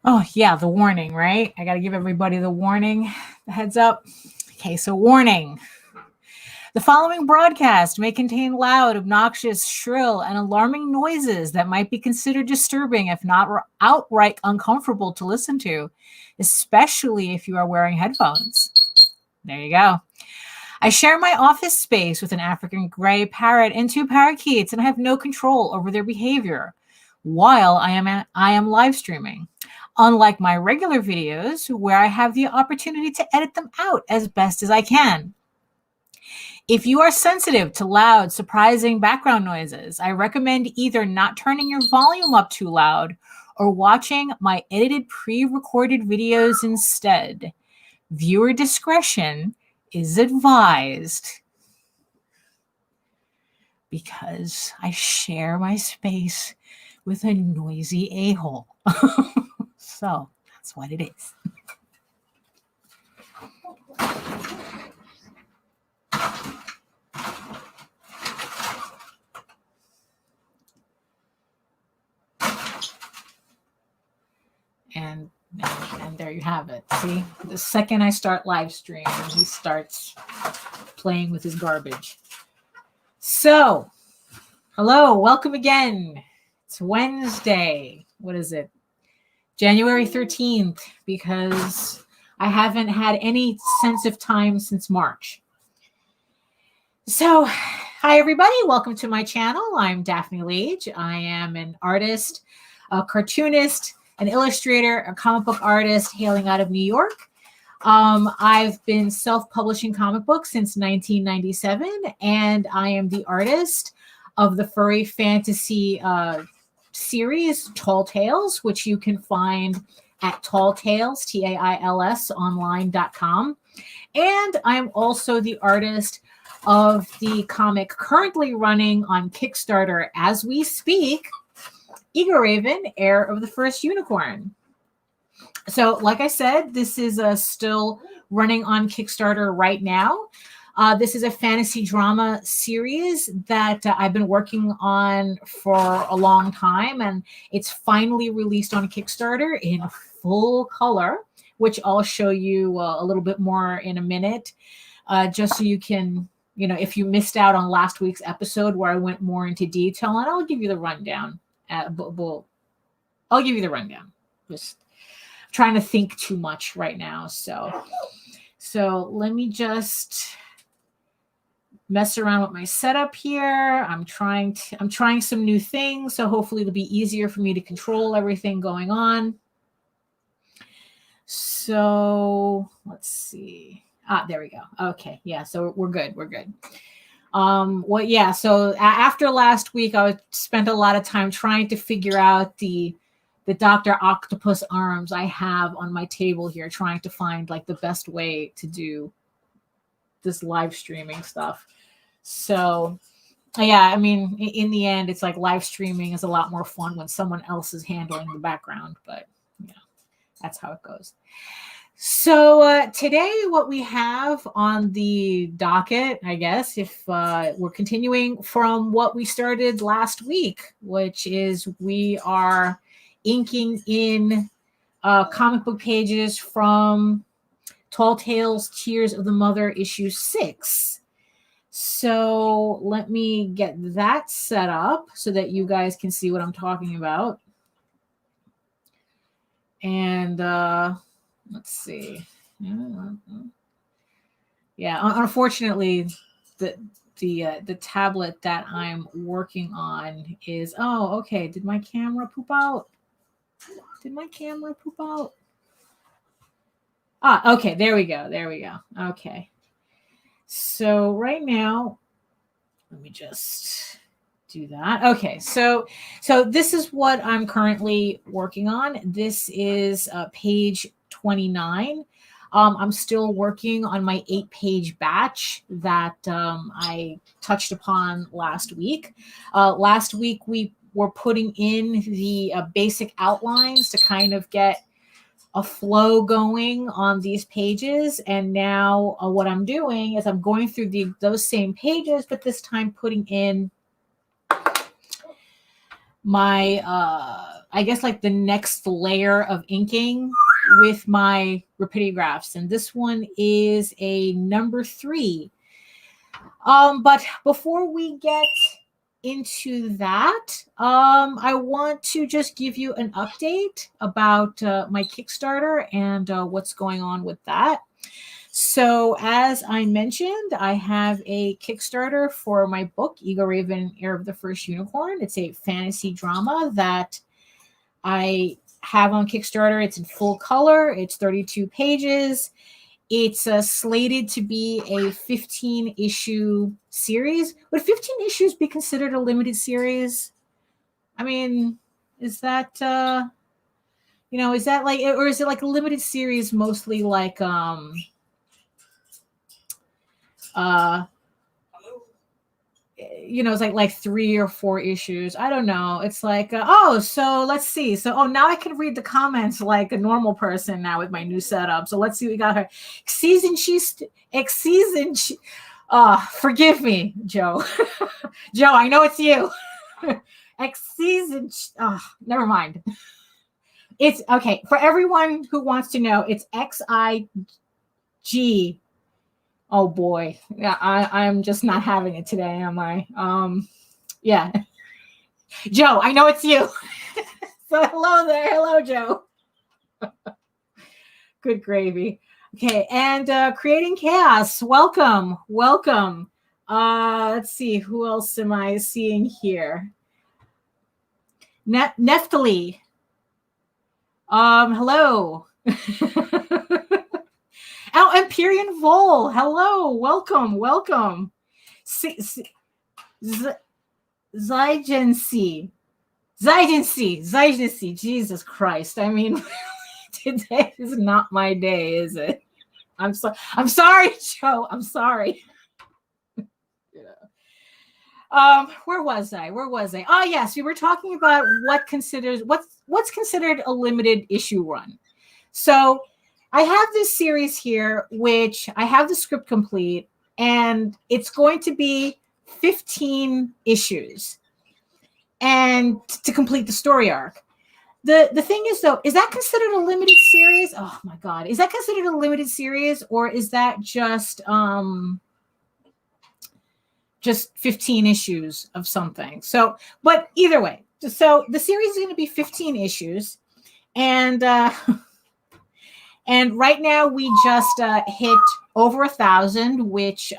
Oh, yeah, the warning, right? I got to give everybody the warning, the heads up. Okay, so warning. The following broadcast may contain loud, obnoxious, shrill, and alarming noises that might be considered disturbing, if not outright uncomfortable to listen to, especially if you are wearing headphones. There you go. I share my office space with an African gray parrot and two parakeets, and I have no control over their behavior while I am live streaming. Unlike my regular videos, where I have the opportunity to edit them out as best as I can. If you are sensitive to loud, surprising background noises, I recommend either not turning your volume up too loud or watching my edited pre-recorded videos instead. Viewer discretion is advised because I share my space with a noisy a-hole. So that's what it is. And there you have it. See, the second I start live streaming, he starts playing with his garbage. So, hello, welcome again. It's Wednesday. What is it? January 13th, because I haven't had any sense of time since March. So, hi everybody, welcome to my channel. I'm Daphne Lage. I am an artist, a cartoonist, an illustrator, a comic book artist hailing out of New York. I've been self-publishing comic books since 1997, and I am the artist of the furry fantasy series Tall Tales, which you can find at talltales, Tails, online.com. And I'm also the artist of the comic currently running on Kickstarter as we speak, EGORAVEN, Heir of the First Unicorn. So, like I said, this is still running on Kickstarter right now. This is a fantasy drama series that I've been working on for a long time, and it's finally released on Kickstarter in full color, which I'll show you a little bit more in a minute, just so you can, you know, if you missed out on last week's episode where I went more into detail, and I'll give you the rundown. I'll give you the rundown. Just trying to think too much right now. So let me just mess around with my setup here. I'm trying some new things, so hopefully it'll be easier for me to control everything going on. So let's see. There we go. Okay, yeah, so we're good. So after last week, I spent a lot of time trying to figure out the Dr. Octopus arms I have on my table here, trying to find like the best way to do this live streaming stuff. So yeah, I mean, in the end, it's like live streaming is a lot more fun when someone else is handling the background, but yeah, that's how it goes. So today what we have on the docket, I guess, if we're continuing from what we started last week, which is we are inking in comic book pages from Tall Tales, Tears of the Mother, issue 6. So let me get that set up so that you guys can see what I'm talking about. And let's see. Yeah, unfortunately, the tablet that I'm working on is, oh, okay. Did my camera poop out? Okay, there we go. Okay. So right now, let me just do that. Okay, so this is what I'm currently working on. This is page 29. I'm still working on my 8-page batch that I touched upon last week. Last week, we were putting in the basic outlines to kind of get a flow going on these pages. And now what I'm doing is I'm going through those same pages, but this time putting in my I guess like the next layer of inking with my Rapidographs. And this one is a number 3. But before we get into that, I want to just give you an update about my Kickstarter and what's going on with that. So as I mentioned, I have a Kickstarter for my book, EGORAVEN, Heir of the First Unicorn. It's a fantasy drama that I have on Kickstarter. It's in full color. It's 32 pages. It's slated to be a 15-issue series. Would 15 issues be considered a limited series? I mean, is that, is that like, or is it like a limited series mostly like, it's like 3 or 4 issues. I don't know. It's like, so let's see. So, now I can read the comments like a normal person now with my new setup. So let's see what we got here. Forgive me, Joe. Joe, I know it's you. Never mind. It's okay. For everyone who wants to know, it's XIG. Oh boy. Yeah, I'm just not having it today, am I? Yeah. Joe, I know it's you. So hello there. Hello, Joe. Good gravy. Okay, and Creating Chaos. Welcome. Welcome. Let's see, who else am I seeing here? Neftali. Hello. Oh, Empyrean Vol. Hello. Welcome. Welcome. Zygency. Jesus Christ. I mean, today is not my day, is it? I'm sorry, Joe. I'm sorry. Where was I? Oh, yes, we were talking about what's considered a limited issue run. So I have this series here, which I have the script complete, and it's going to be 15 issues and to complete the story arc. The thing is, though, is that considered a limited series? Oh my God. Is that considered a limited series, or is that just 15 issues of something? So, but either way, so the series is going to be 15 issues, and and right now we just hit over 1,000, which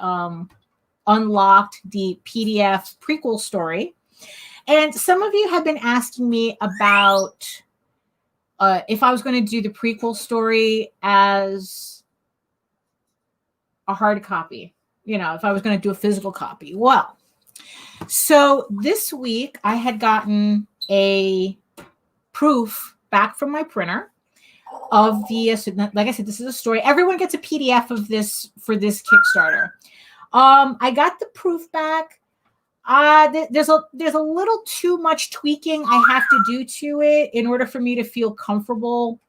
unlocked the PDF prequel story. And some of you have been asking me about if I was going to do the prequel story as a hard copy, if I was going to do a physical copy. Well, so this week I had gotten a proof back from my printer of the, like I said, this is a story. Everyone gets a PDF of this for this Kickstarter. I got the proof back. There's a little too much tweaking I have to do to it in order for me to feel comfortable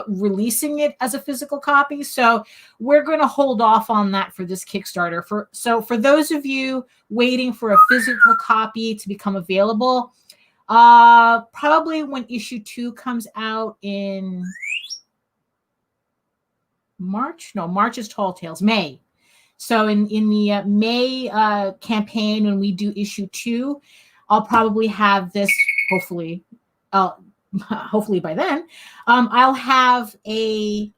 releasing it as a physical copy. So we're going to hold off on that for this Kickstarter. For those of you waiting for a physical copy to become available, probably when issue 2 comes out in March. No, March is Tall Tales. May. So in the May campaign, when we do issue 2, I'll probably have this, hopefully by then, I'll have a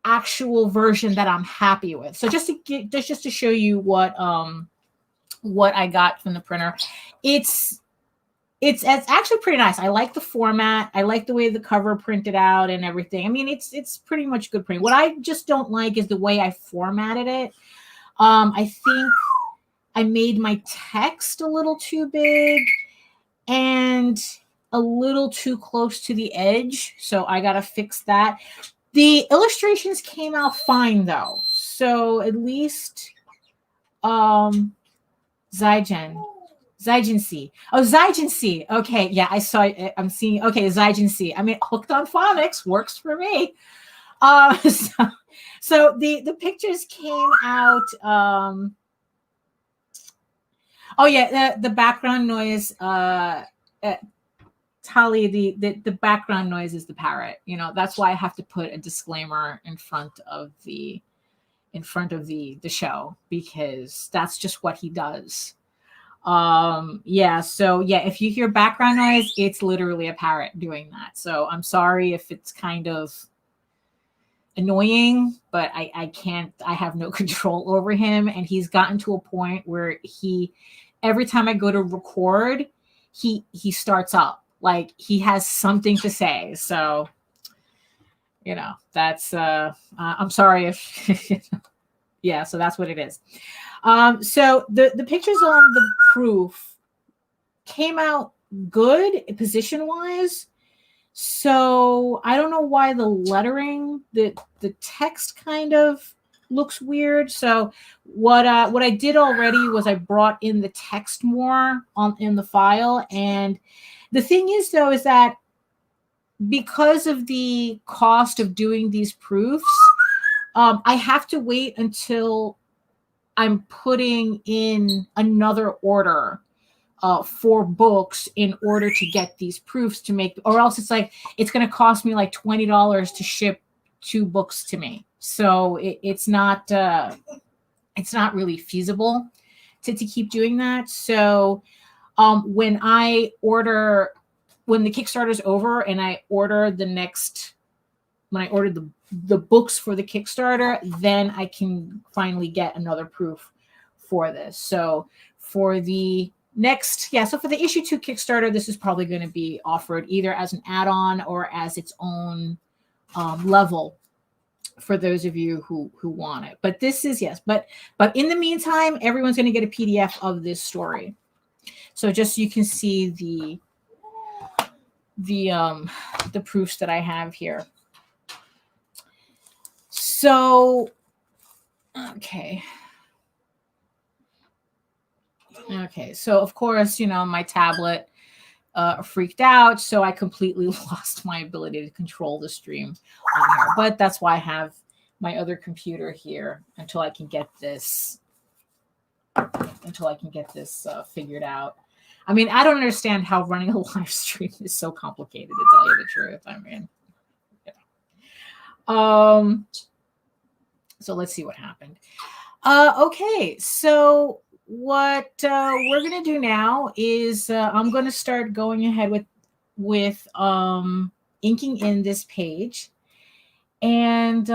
actual version that I'm happy with. So just to show you what I got from the printer, it's actually pretty nice. I like the format. I like the way the cover printed out and everything. I mean, it's pretty much good print. What I just don't like is the way I formatted it. I think I made my text a little too big and a little too close to the edge. So I got to fix that. The illustrations came out fine though. So at least, Zygency. Oh, Zygency. Okay. Yeah, I saw it. I'm seeing. Okay, Zygency. I mean, Hooked on Phonics works for me. So the pictures came out. Oh yeah, the background noise. Tali, the background noise is the parrot. You know, that's why I have to put a disclaimer in front of the show, because that's just what he does. Yeah, so yeah, if you hear background noise, it's literally a parrot doing that. So I'm sorry if it's kind of annoying, but I can't, I have no control over him. And he's gotten to a point where every time I go to record, he starts up like he has something to say. So, you know, that's I'm sorry if yeah, so that's what it is. So the pictures on the proof came out good position wise. So I don't know why the lettering, the text kind of looks weird. So what I did already was I brought in the text more in the file. And the thing is, though, is that because of the cost of doing these proofs, I have to wait until I'm putting in another order for books in order to get these proofs to make, or else it's like, it's going to cost me like $20 to ship 2 books to me. So it's not really feasible to keep doing that. So when the Kickstarter's over and I order when I ordered the books for the Kickstarter, then I can finally get another proof for this. So for the for the issue 2 Kickstarter, this is probably going to be offered either as an add-on or as its own level for those of you who want it. But this is, yes, but in the meantime, everyone's going to get a PDF of this story. So just so you can see the proofs that I have here. So, okay. So of course, you know, my tablet freaked out, so I completely lost my ability to control the stream on here. But that's why I have my other computer here until I can get this figured out. I mean, I don't understand how running a live stream is so complicated, to tell you the truth. I mean, yeah. So let's see what happened. Okay, so what we're gonna do now is I'm gonna start going ahead with inking in this page, and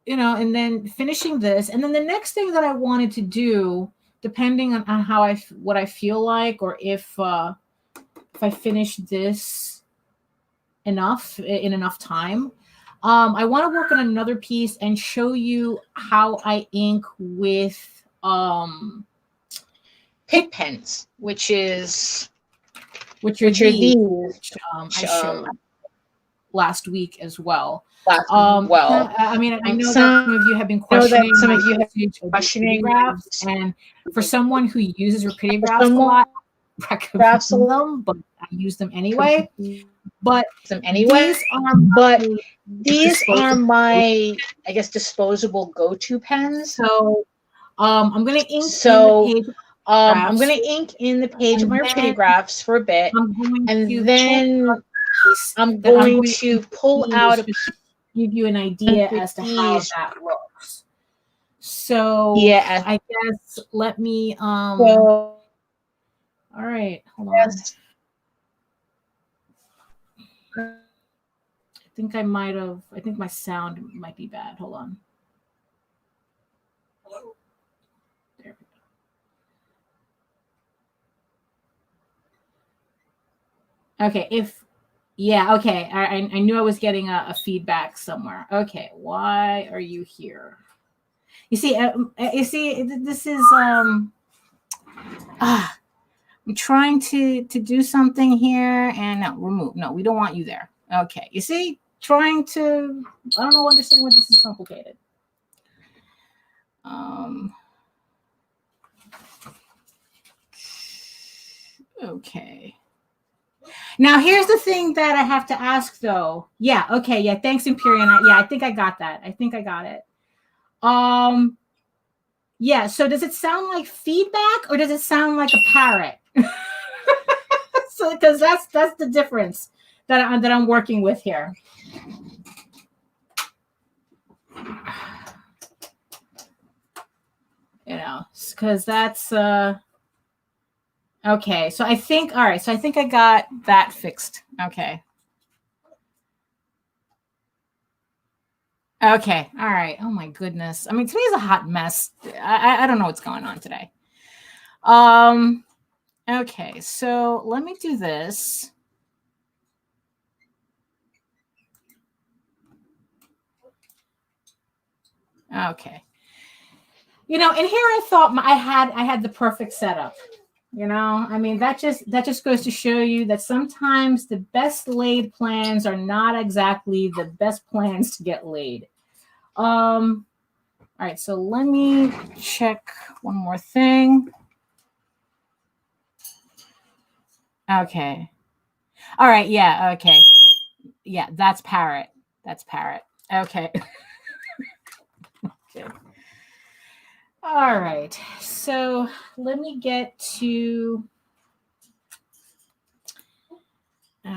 you know, and then finishing this, and then the next thing that I wanted to do, depending on how what I feel like, or if I finish this in enough time. I want to work on another piece and show you how I ink with pick pens, which are these, which I showed last week as well. I mean, I know that some of you have been questioning rapidograph, and for someone who uses rapidographs a lot, I recommend them, but I use them anyway. But these are my, I guess, disposable go-to pens. So I'm going to ink in the page of my rapidographs for a bit, and then I'm going to pull out a piece, give you an idea as to how that looks. So yeah, I guess let me all right, hold on. I think my sound might be bad. Hold on. There we go. Okay, okay. I knew I was getting a feedback somewhere. Okay, why are you here? You see, this is I'm trying to do something here, and no, remove. No, we don't want you there. Okay, you see, I don't understand why this is complicated. Okay. Now here's the thing that I have to ask, though. Yeah. Okay. Yeah. Thanks, Imperial. I think I got that. I think I got it. Yeah. So does it sound like feedback, or does it sound like a parrot? because that's the difference that I'm working with here. You know, because that's okay. So I think, all right. So I think I got that fixed. Okay. Okay. All right. Oh my goodness. I mean, today's a hot mess. I don't know what's going on today. Okay. So let me do this. Okay. You know, and here I thought I had the perfect setup. You know, I mean, that just goes to show you that sometimes the best laid plans are not exactly the best plans to get laid. All right, so let me check one more thing. Okay. All right, yeah, okay. Yeah, that's Parrot. That's Parrot. Okay. Okay. All right. So let me get to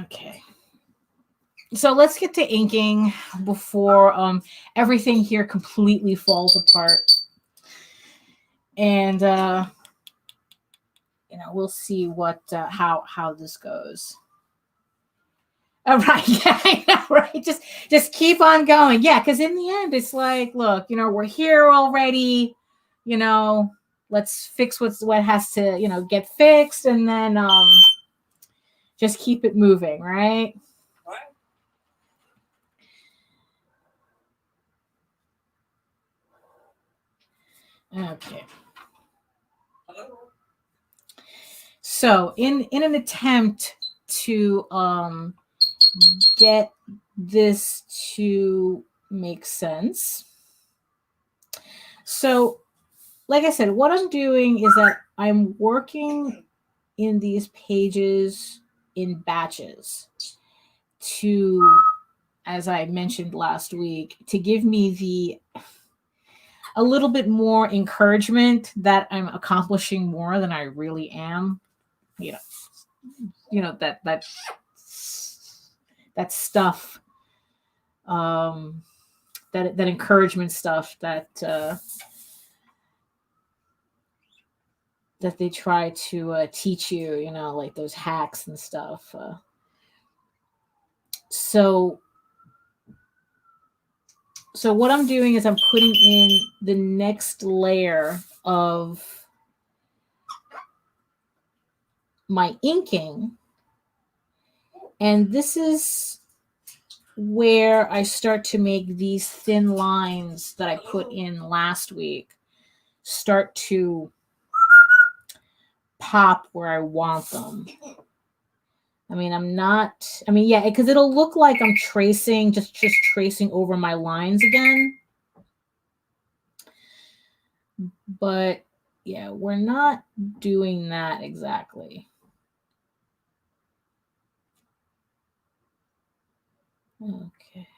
okay. So let's get to inking before everything here completely falls apart. And you know, we'll see what how this goes. All right, yeah, I know, right? Just keep on going. Yeah, because in the end, it's like, look, you know, we're here already. You know, let's fix what has to, you know, get fixed, and then just keep it moving, right? Okay. So in an attempt to get this to make sense. So, like I said, what I'm doing is that I'm working in these pages in batches to, as I mentioned last week, to give me a little bit more encouragement that I'm accomplishing more than I really am. You know that stuff, that encouragement stuff that that they try to teach you, you know, like those hacks and stuff. So what I'm doing is I'm putting in the next layer of my inking. And this is where I start to make these thin lines that I put in last week start to pop where I want them. I mean, yeah, because it'll look like I'm tracing, just tracing over my lines again. But yeah, we're not doing that exactly. Okay.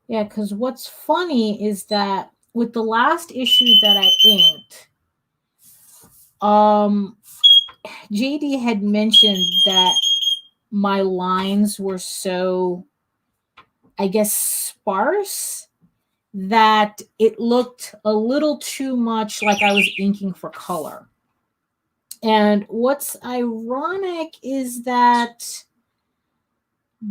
Yeah, because what's funny is that with the last issue that I inked, JD had mentioned that my lines were so, I guess, sparse that it looked a little too much like I was inking for color. And what's ironic is that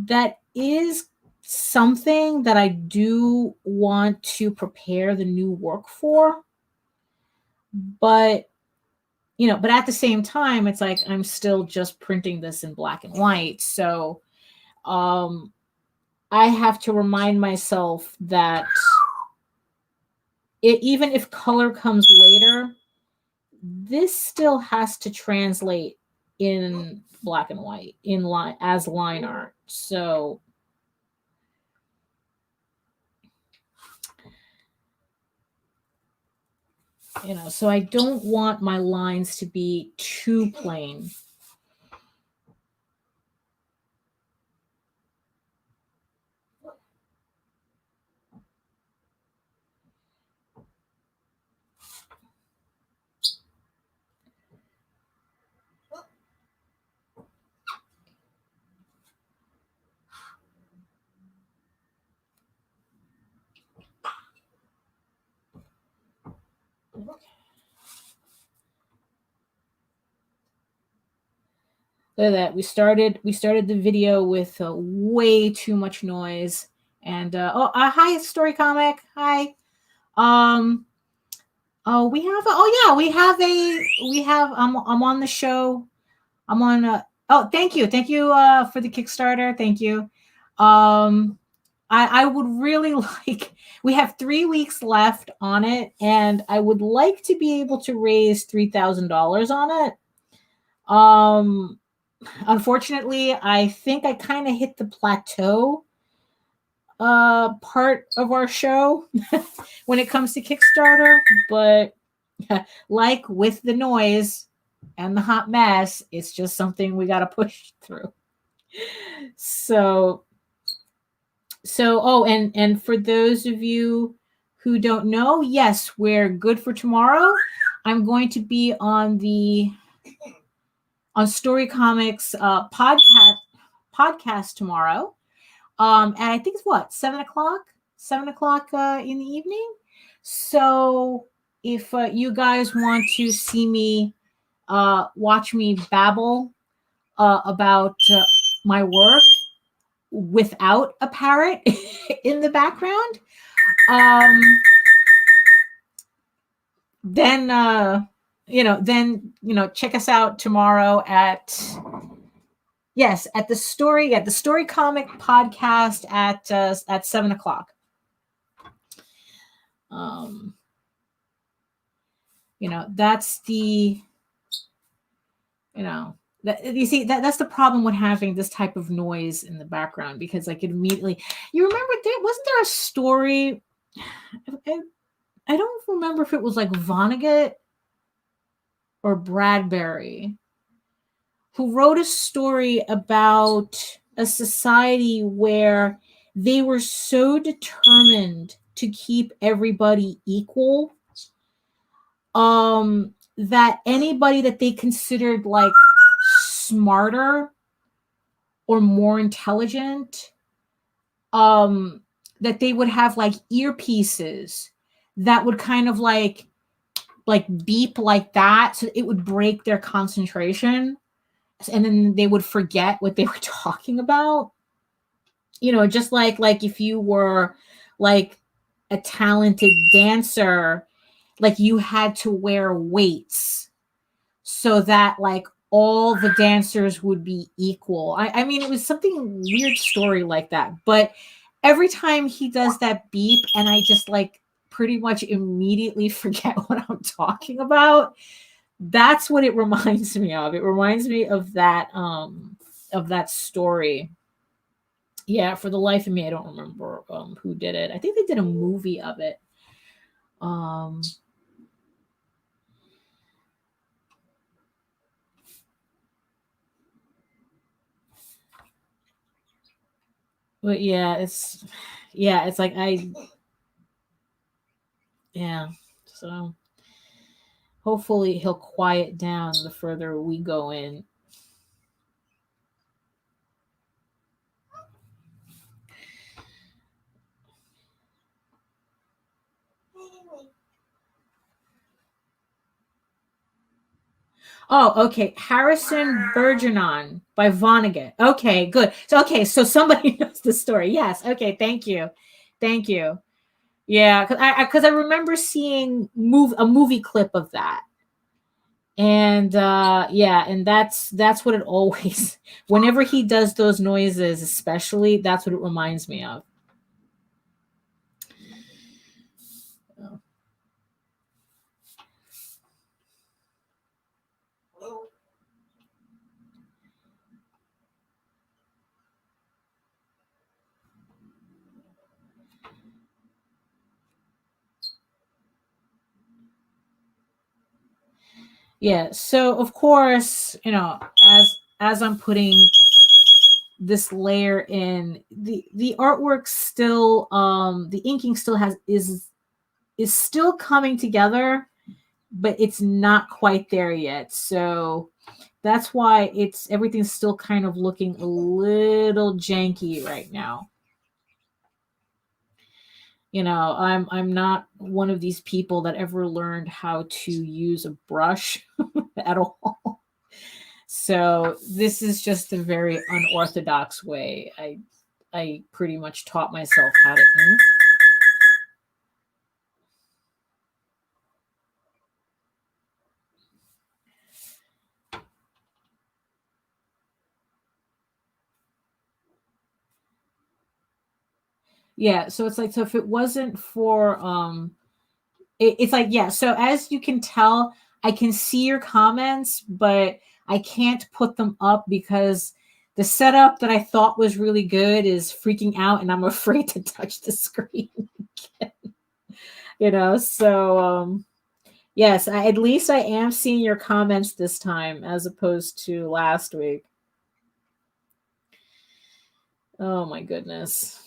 that is something that I do want to prepare the new work for. But, you know, but at the same time, it's like I'm still just printing this in black and white. So I have to remind myself that even if color comes later, this still has to translate in black and white in line as line art. So you know, so I don't want my lines to be too plain. Look at that. We started the video with way too much noise. And hi, Story Comic. Hi. Um, oh, we have. Oh yeah, we have. I'm on the show. I'm on. Oh, thank you for the Kickstarter. Thank you. Um, I would really like. We have 3 weeks left on it, and I would like to be able to raise $3,000 on it. Unfortunately, I think I kind of hit the plateau part of our show when it comes to Kickstarter, but like with the noise and the hot mess, it's just something we got to push through. So oh, and for those of you who don't know, yes, we're good for tomorrow. I'm going to be on Story Comics podcast tomorrow. And I think it's what, 7 o'clock? 7 o'clock in the evening. So if you guys want to see me watch me babble about my work without a parrot in the background, then check us out tomorrow at the Story Comic podcast at 7 o'clock. That's the you see that's the problem with having this type of noise in the background, because like it immediately, you remember wasn't there a story, I don't remember if it was like Vonnegut or Bradbury, who wrote a story about a society where they were so determined to keep everybody equal that anybody that they considered like smarter or more intelligent, that they would have like earpieces that would kind of like beep like that, so it would break their concentration, and then they would forget what they were talking about. Just like if you were like a talented dancer, like you had to wear weights so that like all the dancers would be equal. I mean, it was something weird story like that. But every time he does that beep, and I just like pretty much immediately forget what I'm talking about, that's what it reminds me of. It reminds me of that story. Yeah, for the life of me, I don't remember who did it. I think they did a movie of it. But it's like so hopefully he'll quiet down the further we go in. Oh, okay. Harrison Bergeron by Vonnegut. Okay, good. So somebody knows the story. Yes. Okay. Thank you. Yeah, because I remember seeing a movie clip of that, and and that's what it always. Whenever he does those noises, especially, that's what it reminds me of. Yeah, so of course, as I'm putting this layer in, the artwork still, the inking still is still coming together, but it's not quite there yet. So that's why everything's still kind of looking a little janky right now. I'm not one of these people that ever learned how to use a brush at all. So this is just a very unorthodox way. I pretty much taught myself how to ink. Yeah, so it's like, so if it wasn't for it's like, yeah, so as you can tell, I can see your comments, but I can't put them up because the setup that I thought was really good is freaking out and I'm afraid to touch the screen again. So yes, at least I am seeing your comments this time as opposed to last week. Oh my goodness.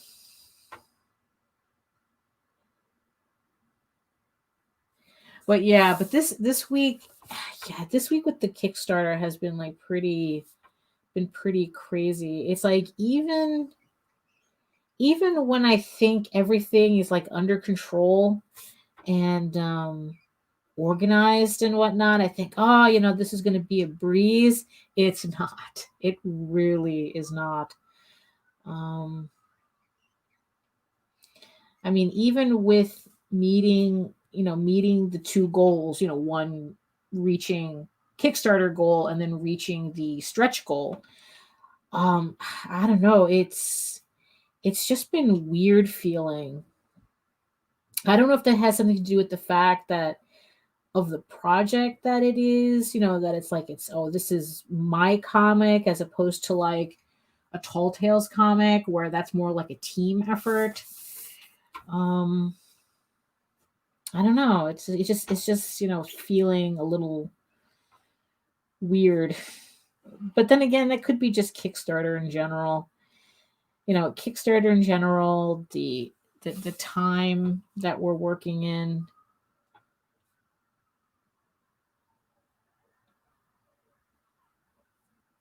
But yeah, but this week, yeah, this week with the Kickstarter has been like pretty crazy. It's like even when I think everything is like under control and organized and whatnot, I think, oh, this is going to be a breeze. It's not. It really is not. I mean, even with meeting the two goals, one reaching Kickstarter goal and then reaching the stretch goal. I don't know. It's just been weird feeling. I don't know if that has something to do with the fact that of the project that it is, that it's like, this is my comic as opposed to like a Tall Tales comic where that's more like a team effort. I don't know. It's just feeling a little weird. But then again, that could be just Kickstarter in general. Kickstarter in general, the time that we're working in.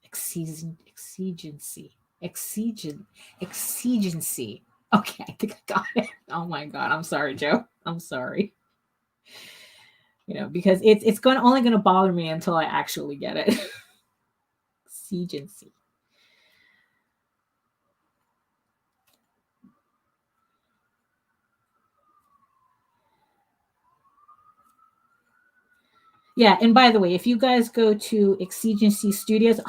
Exigency. Okay, I think I got it. Oh my god, I'm sorry, Joe. I'm sorry. Because it's only going to bother me until I actually get it. Exigency. Yeah, and by the way, if you guys go to Exigency Studios,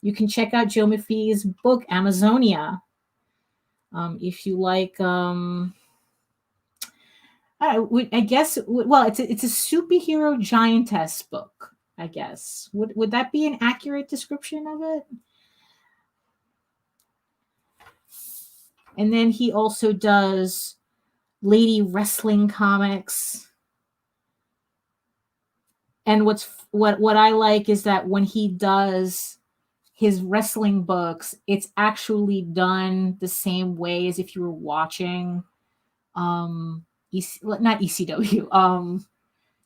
you can check out Joe Maffei's book Amazonia. If you like, I guess, well, it's a superhero giantess book. I guess would that be an accurate description of it? And then he also does lady wrestling comics. And what I like is that when he does his wrestling books, it's actually done the same way as if you were watching not ECW,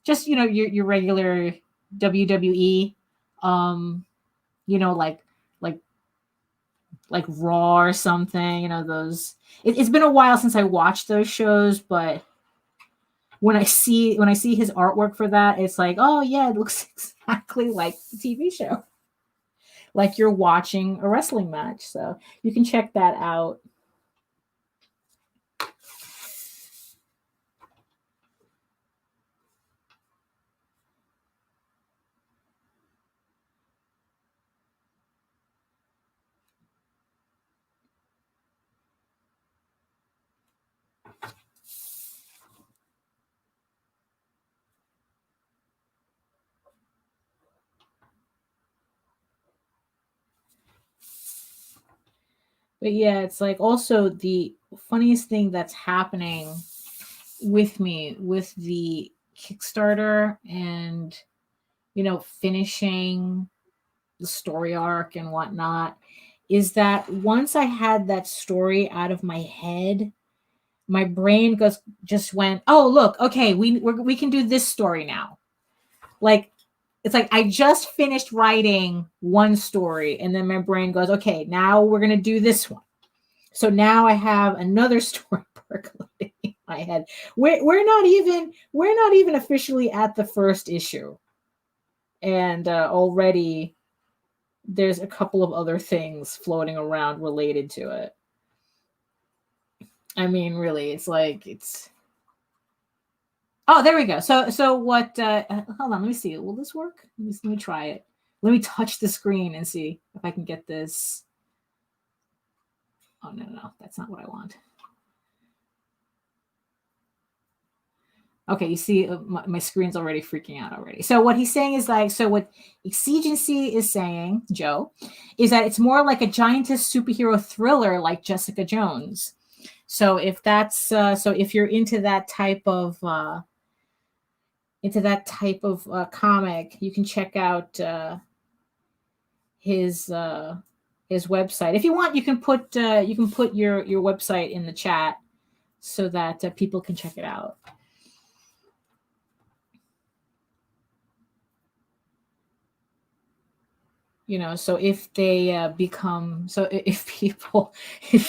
just your regular WWE, like Raw or something, those. It's been a while since I watched those shows, but when I see his artwork for that, it's like, oh yeah, it looks exactly like the TV show, like you're watching a wrestling match. So you can check that out. But yeah, it's like also the funniest thing that's happening with me with the Kickstarter and finishing the story arc and whatnot is that once I had that story out of my head, my brain just went, oh look, okay, we can do this story now. Like it's like I just finished writing one story and then my brain goes, okay, now we're going to do this one. So now I have another story percolating in my head. We're not even officially at the first issue. And already there's a couple of other things floating around related to it. I mean, really, it's like it's. Oh, there we go. So what? Hold on, let me see. Will this work? Let me try it. Let me touch the screen and see if I can get this. Oh no, that's not what I want. Okay, you see, my screen's already freaking out already. So what he's saying is like, so what Exigency is saying, Joe, is that it's more like a giantess superhero thriller like Jessica Jones. So if that's so if you're into that type of comic, you can check out his website. If you want, you can put your website in the chat so that people can check it out. You know, so if they become, so if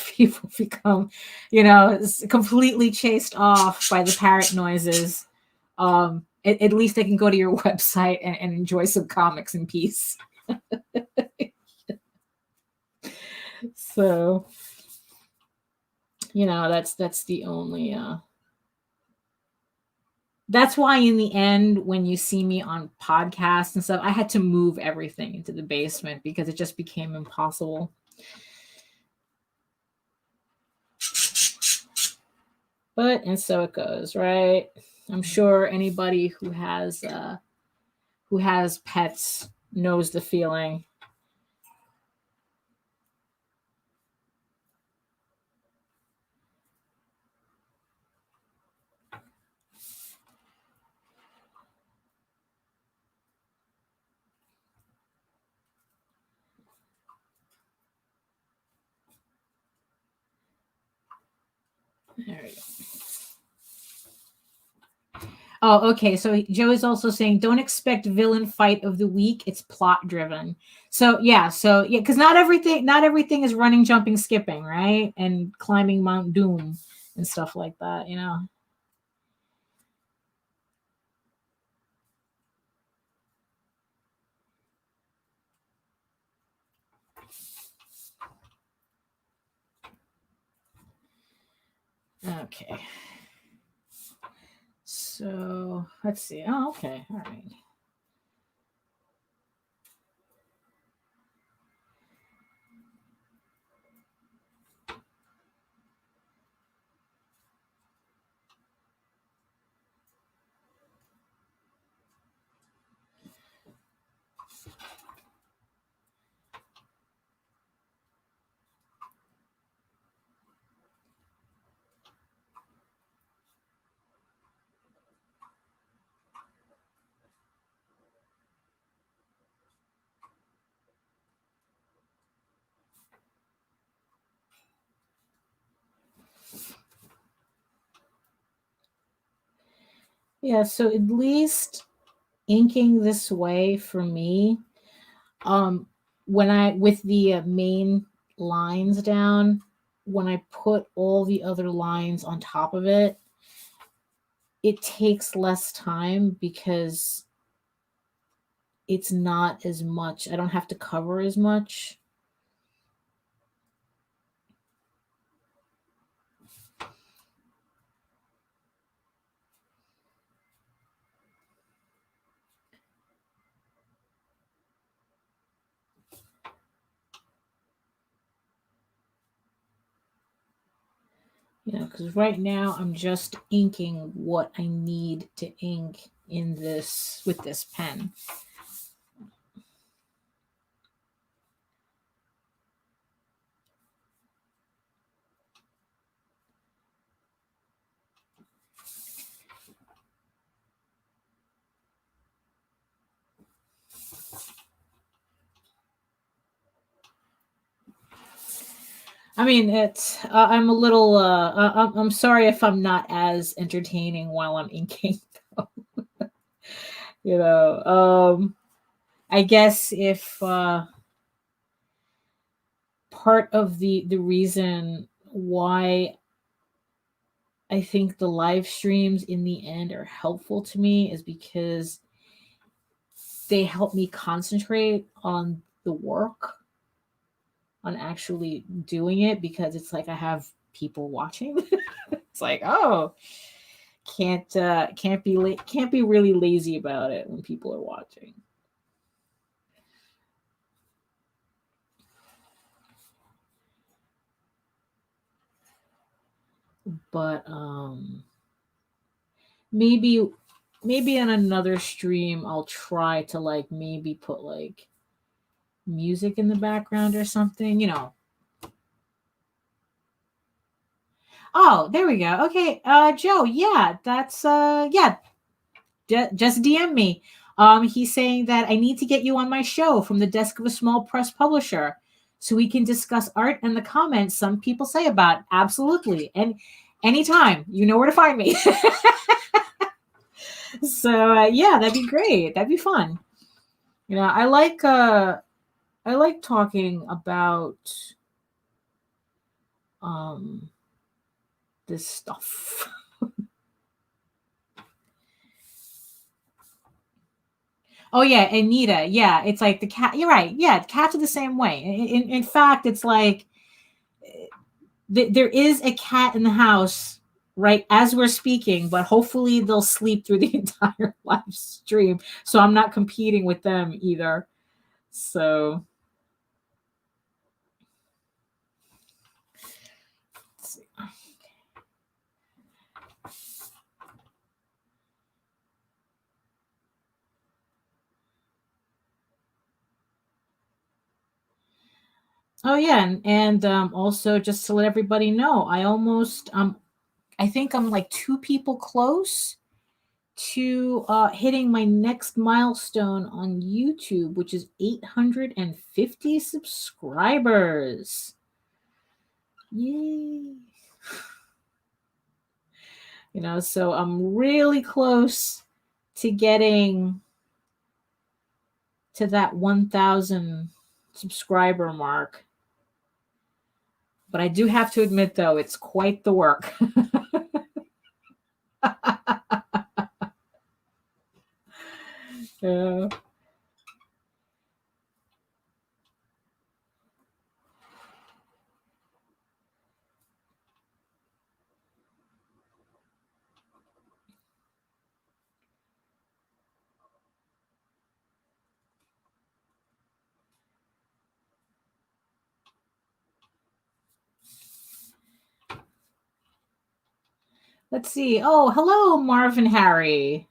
people become, you know, completely chased off by the parrot noises, at least they can go to your website and enjoy some comics in peace. So, you know, that's the only that's why in the end, when you see me on podcasts and stuff, I had to move everything into the basement because it just became impossible. But, and so it goes, right? I'm sure anybody who has pets knows the feeling. There we go. Oh, okay. So Joe is also saying, don't expect villain fight of the week. It's plot driven. So yeah, because not everything is running, jumping, skipping, right? And climbing Mount Doom and stuff like that, you know. Okay. So let's see. Oh, okay. All right. Yeah, so at least inking this way for me, when I with the main lines down, when I put all the other lines on top of it, it takes less time because it's not as much. I don't have to cover as much. You know, because right now I'm just inking what I need to ink in this with this pen. I mean, it's. I'm a little. I'm sorry if I'm not as entertaining while I'm inking. You know. I guess if part of the reason why I think the live streams in the end are helpful to me is because they help me concentrate on the work, on actually doing it, because it's like I have people watching. It's like, oh, can't be really lazy about it when people are watching. But maybe in another stream I'll try to like maybe put like music in the background or something, you know. Oh, there we go. Okay, Joe, yeah, that's yeah, just DM me. He's saying that I need to get you on my show from the desk of a small press publisher so we can discuss art and the comments some people say about it. Absolutely. And anytime, you know where to find me. So yeah, that'd be great. That'd be fun. You know, I like talking about um this stuff. Oh yeah, Anita. Yeah, it's like the cat. You're right. Yeah, cats are the same way. In fact, it's like there is a cat in the house right as we're speaking, but hopefully they'll sleep through the entire live stream, so I'm not competing with them either. So, let's see. Oh yeah, and also just to let everybody know, I think I'm like two people close to hitting my next milestone on YouTube, which is 850 subscribers. Yay! You know, so I'm really close to getting to that 1,000 subscriber mark. But I do have to admit, though, it's quite the work. Yeah. Let's see. Oh, hello, Marvin Harry.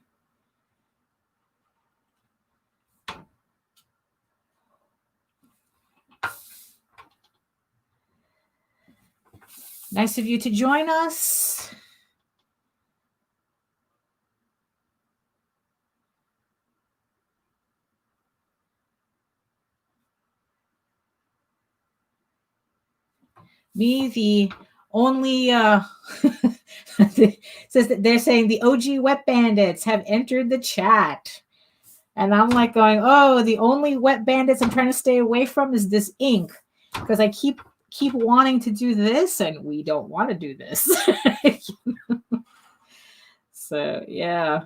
Nice of you to join us. Me, the only says that they're saying the OG wet bandits have entered the chat. And I'm like going, oh, the only wet bandits I'm trying to stay away from is this ink. Because I keep wanting to do this and we don't want to do this. So yeah.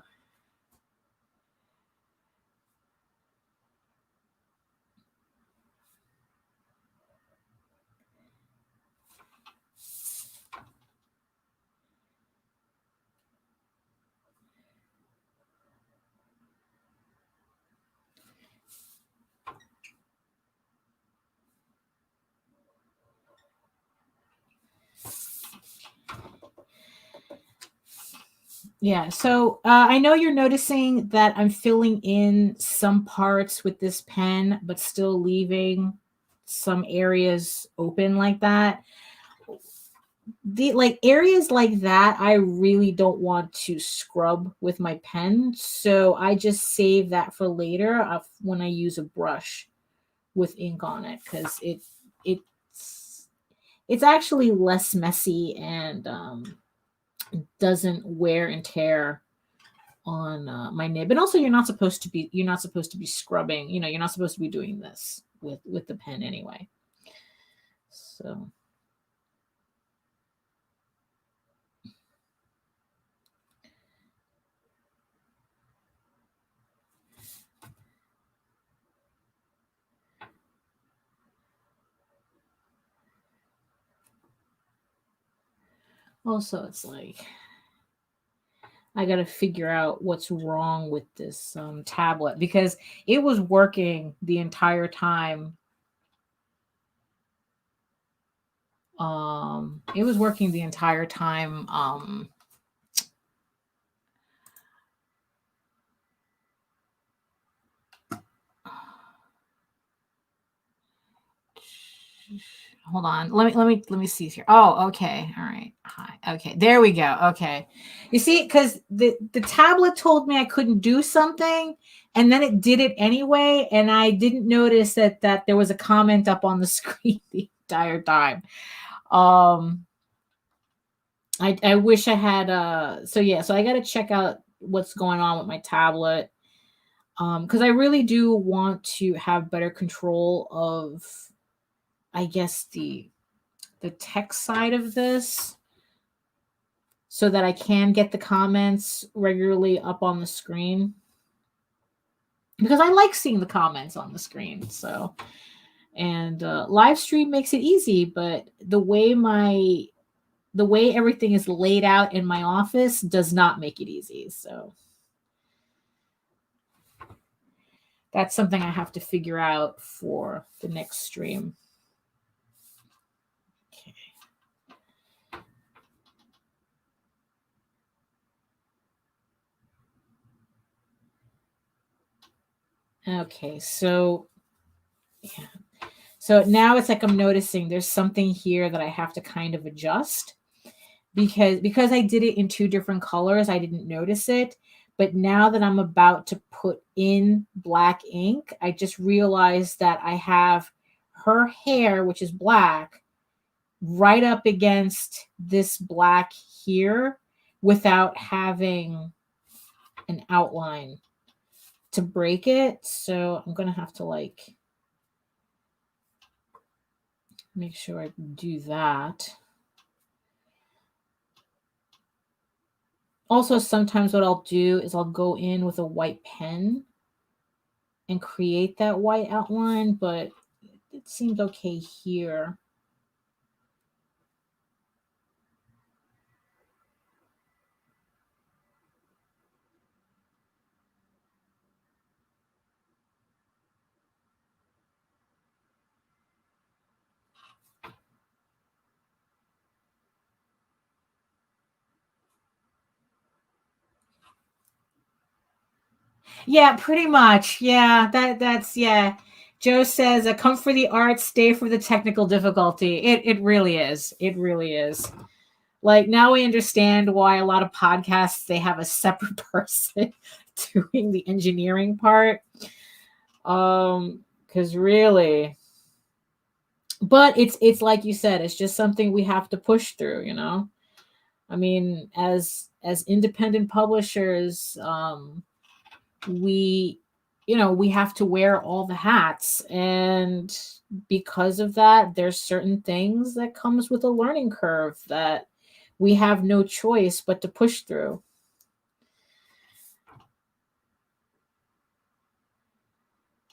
Yeah, so I know you're noticing that I'm filling in some parts with this pen, but still leaving some areas open like that. The like areas like that, I really don't want to scrub with my pen, so I just save that for later when I use a brush with ink on it, because it's actually less messy and doesn't wear and tear on my nib. And also, you're not supposed to be scrubbing. You know, you're not supposed to be doing this with the pen anyway. So Also, it's like I got to figure out what's wrong with this tablet because it was working the entire time. It was working the entire time. Hold on. Let me see here. Oh, okay. All right. Hi. Okay. There we go. Okay. You see, because the tablet told me I couldn't do something, and then it did it anyway, and I didn't notice that there was a comment up on the screen the entire time. I wish I had so yeah, so I got to check out what's going on with my tablet. Because I really do want to have better control of, I guess, the tech side of this so that I can get the comments regularly up on the screen, because I like seeing the comments on the screen. So, and live stream makes it easy, but the way everything is laid out in my office does not make it easy. So that's something I have to figure out for the next stream. Okay. Okay, so yeah. So now it's like I'm noticing there's something here that I have to kind of adjust because I did it in two different colors, I didn't notice it. But now that I'm about to put in black ink, I just realized that I have her hair, which is black, right up against this black here without having an outline to break it. So I'm going to have to like make sure I do that. Also, sometimes what I'll do is I'll go in with a white pen and create that white outline, but it seemed okay here. Yeah, pretty much. Yeah, that's yeah. Joe says, "Come for the art, stay for the technical difficulty." It really is. It really is. Like now we understand why a lot of podcasts they have a separate person doing the engineering part. Because really, but it's like you said, it's just something we have to push through. You know, I mean, as independent publishers, we we have to wear all the hats, and because of that there's certain things that comes with a learning curve that we have no choice but to push through.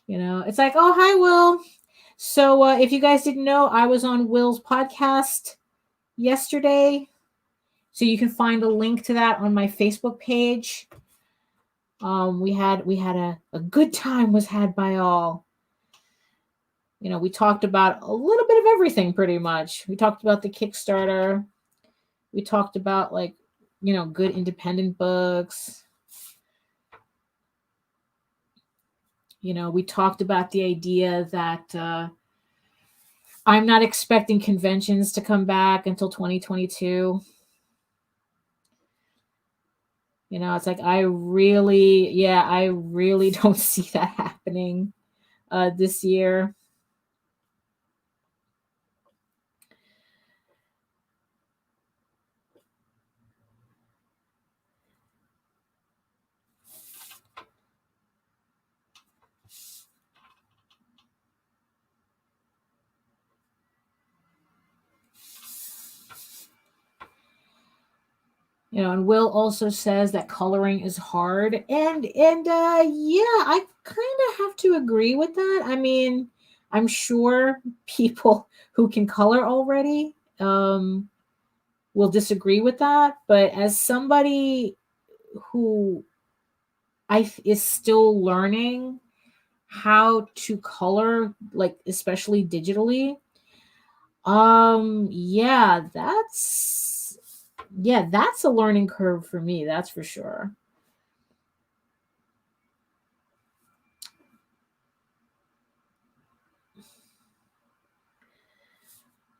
It's like, oh, hi Will. So if you guys didn't know, I was on Will's podcast yesterday, so you can find a link to that on my Facebook page. We had a good time was had by all. We talked about a little bit of everything pretty much. We talked about the Kickstarter. We talked about good independent books. We talked about the idea that I'm not expecting conventions to come back until 2022. It's like I really don't see that happening this year. And Will also says that coloring is hard, and yeah, I kind of have to agree with that. I mean, I'm sure people who can color already will disagree with that, but as somebody who is still learning how to color, like especially digitally, yeah, that's a learning curve for me, that's for sure.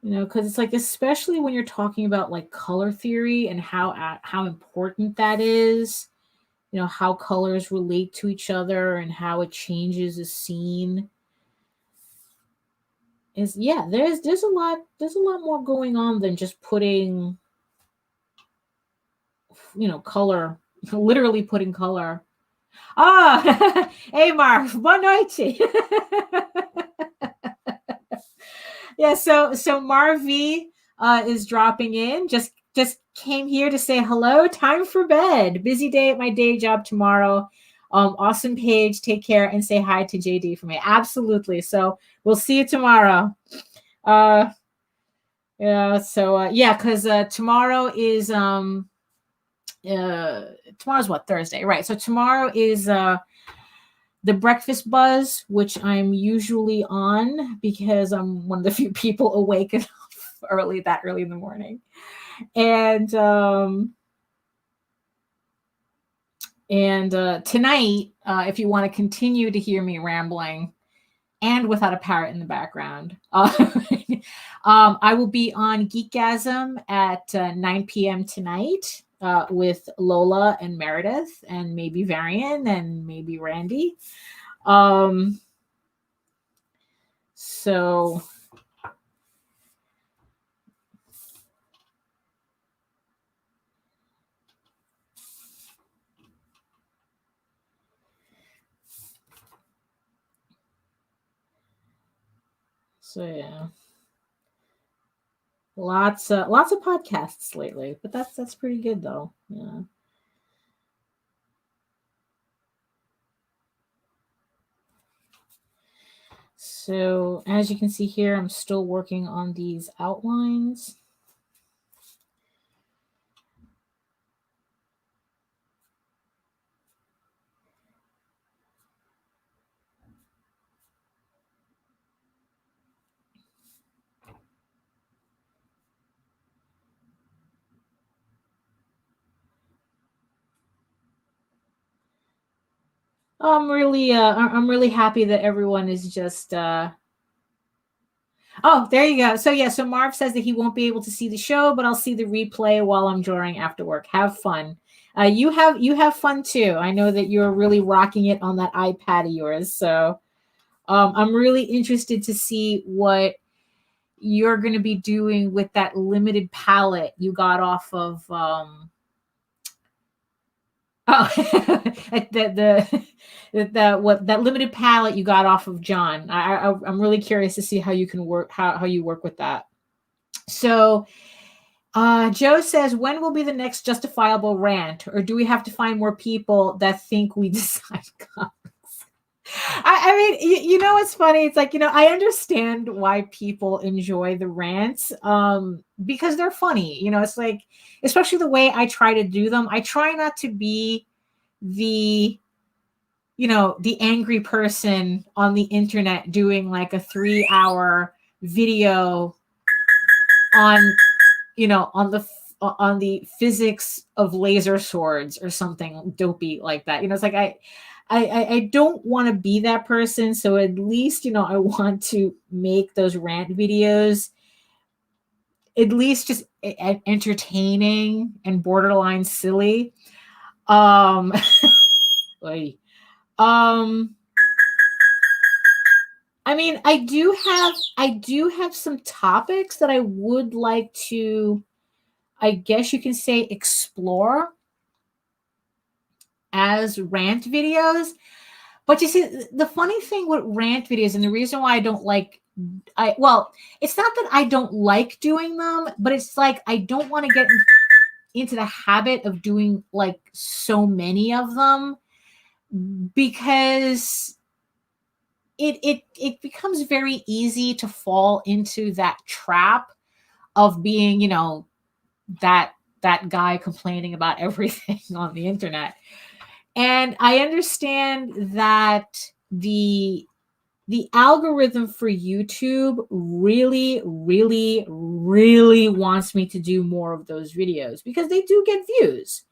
Because it's like, especially when you're talking about like color theory and how important that is, how colors relate to each other and how it changes a scene. Is Yeah, there's a lot more going on than just putting, color, literally putting color. Ah, hey Mark, boa noite. Yeah, so Marv is dropping in. Just came here to say hello. Time for bed. Busy day at my day job tomorrow. Awesome page. Take care and say hi to JD for me. Absolutely. So we'll see you tomorrow. Uh, yeah. So yeah, because tomorrow's what, Thursday, right? So tomorrow is the breakfast buzz, which I'm usually on because I'm one of the few people awake enough early in the morning. And tonight, if you want to continue to hear me rambling and without a parrot in the background, I will be on Geekgasm at 9 p.m. tonight with Lola and Meredith and maybe Varian and maybe Randy. So yeah, lots of podcasts lately, but that's pretty good though. Yeah. So as you can see here, I'm still working on these outlines. I'm really happy that everyone is just oh, there you go. So yeah, so Marv says that he won't be able to see the show, but I'll see the replay while I'm drawing after work. Have fun. You have fun too. I know that you're really rocking it on that iPad of yours. So I'm really interested to see what you're going to be doing with that limited palette you got off of oh that limited palette you got off of John. I'm really curious to see how you can work how you work with that. So Joe says, when will be the next justifiable rant, or do we have to find more people that think we decide comics? I mean, what's funny? It's like, I understand why people enjoy the rants because they're funny. It's like, especially the way I try to do them. I try not to be the the angry person on the internet doing like a 3-hour video on on the physics of laser swords or something dopey like that. It's like I don't want to be that person. So at least, I want to make those rant videos at least just entertaining and borderline silly. Like, I mean, I do have some topics that I would like to, I guess you can say, explore as rant videos. But you see, the funny thing with rant videos, and the reason why I don't like, it's not that I don't like doing them, but it's like I don't want to get into the habit of doing like so many of them, because it becomes very easy to fall into that trap of being, that guy complaining about everything on the internet. And I understand that the algorithm for YouTube really, really, really wants me to do more of those videos because they do get views.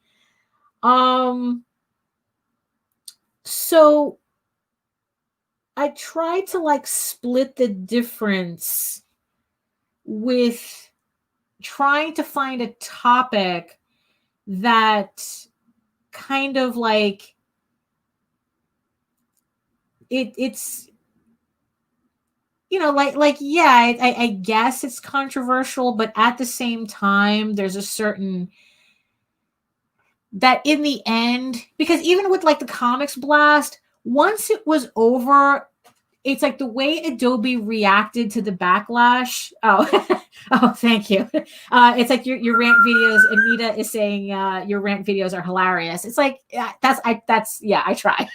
So I try to like split the difference with trying to find a topic that kind of like it's like yeah, I guess it's controversial, but at the same time there's a certain that in the end, because even with like the comics blast, once it was over, it's like the way Adobe reacted to the backlash. Oh, oh, thank you. It's like your rant videos. Anita is saying your rant videos are hilarious. It's like I try.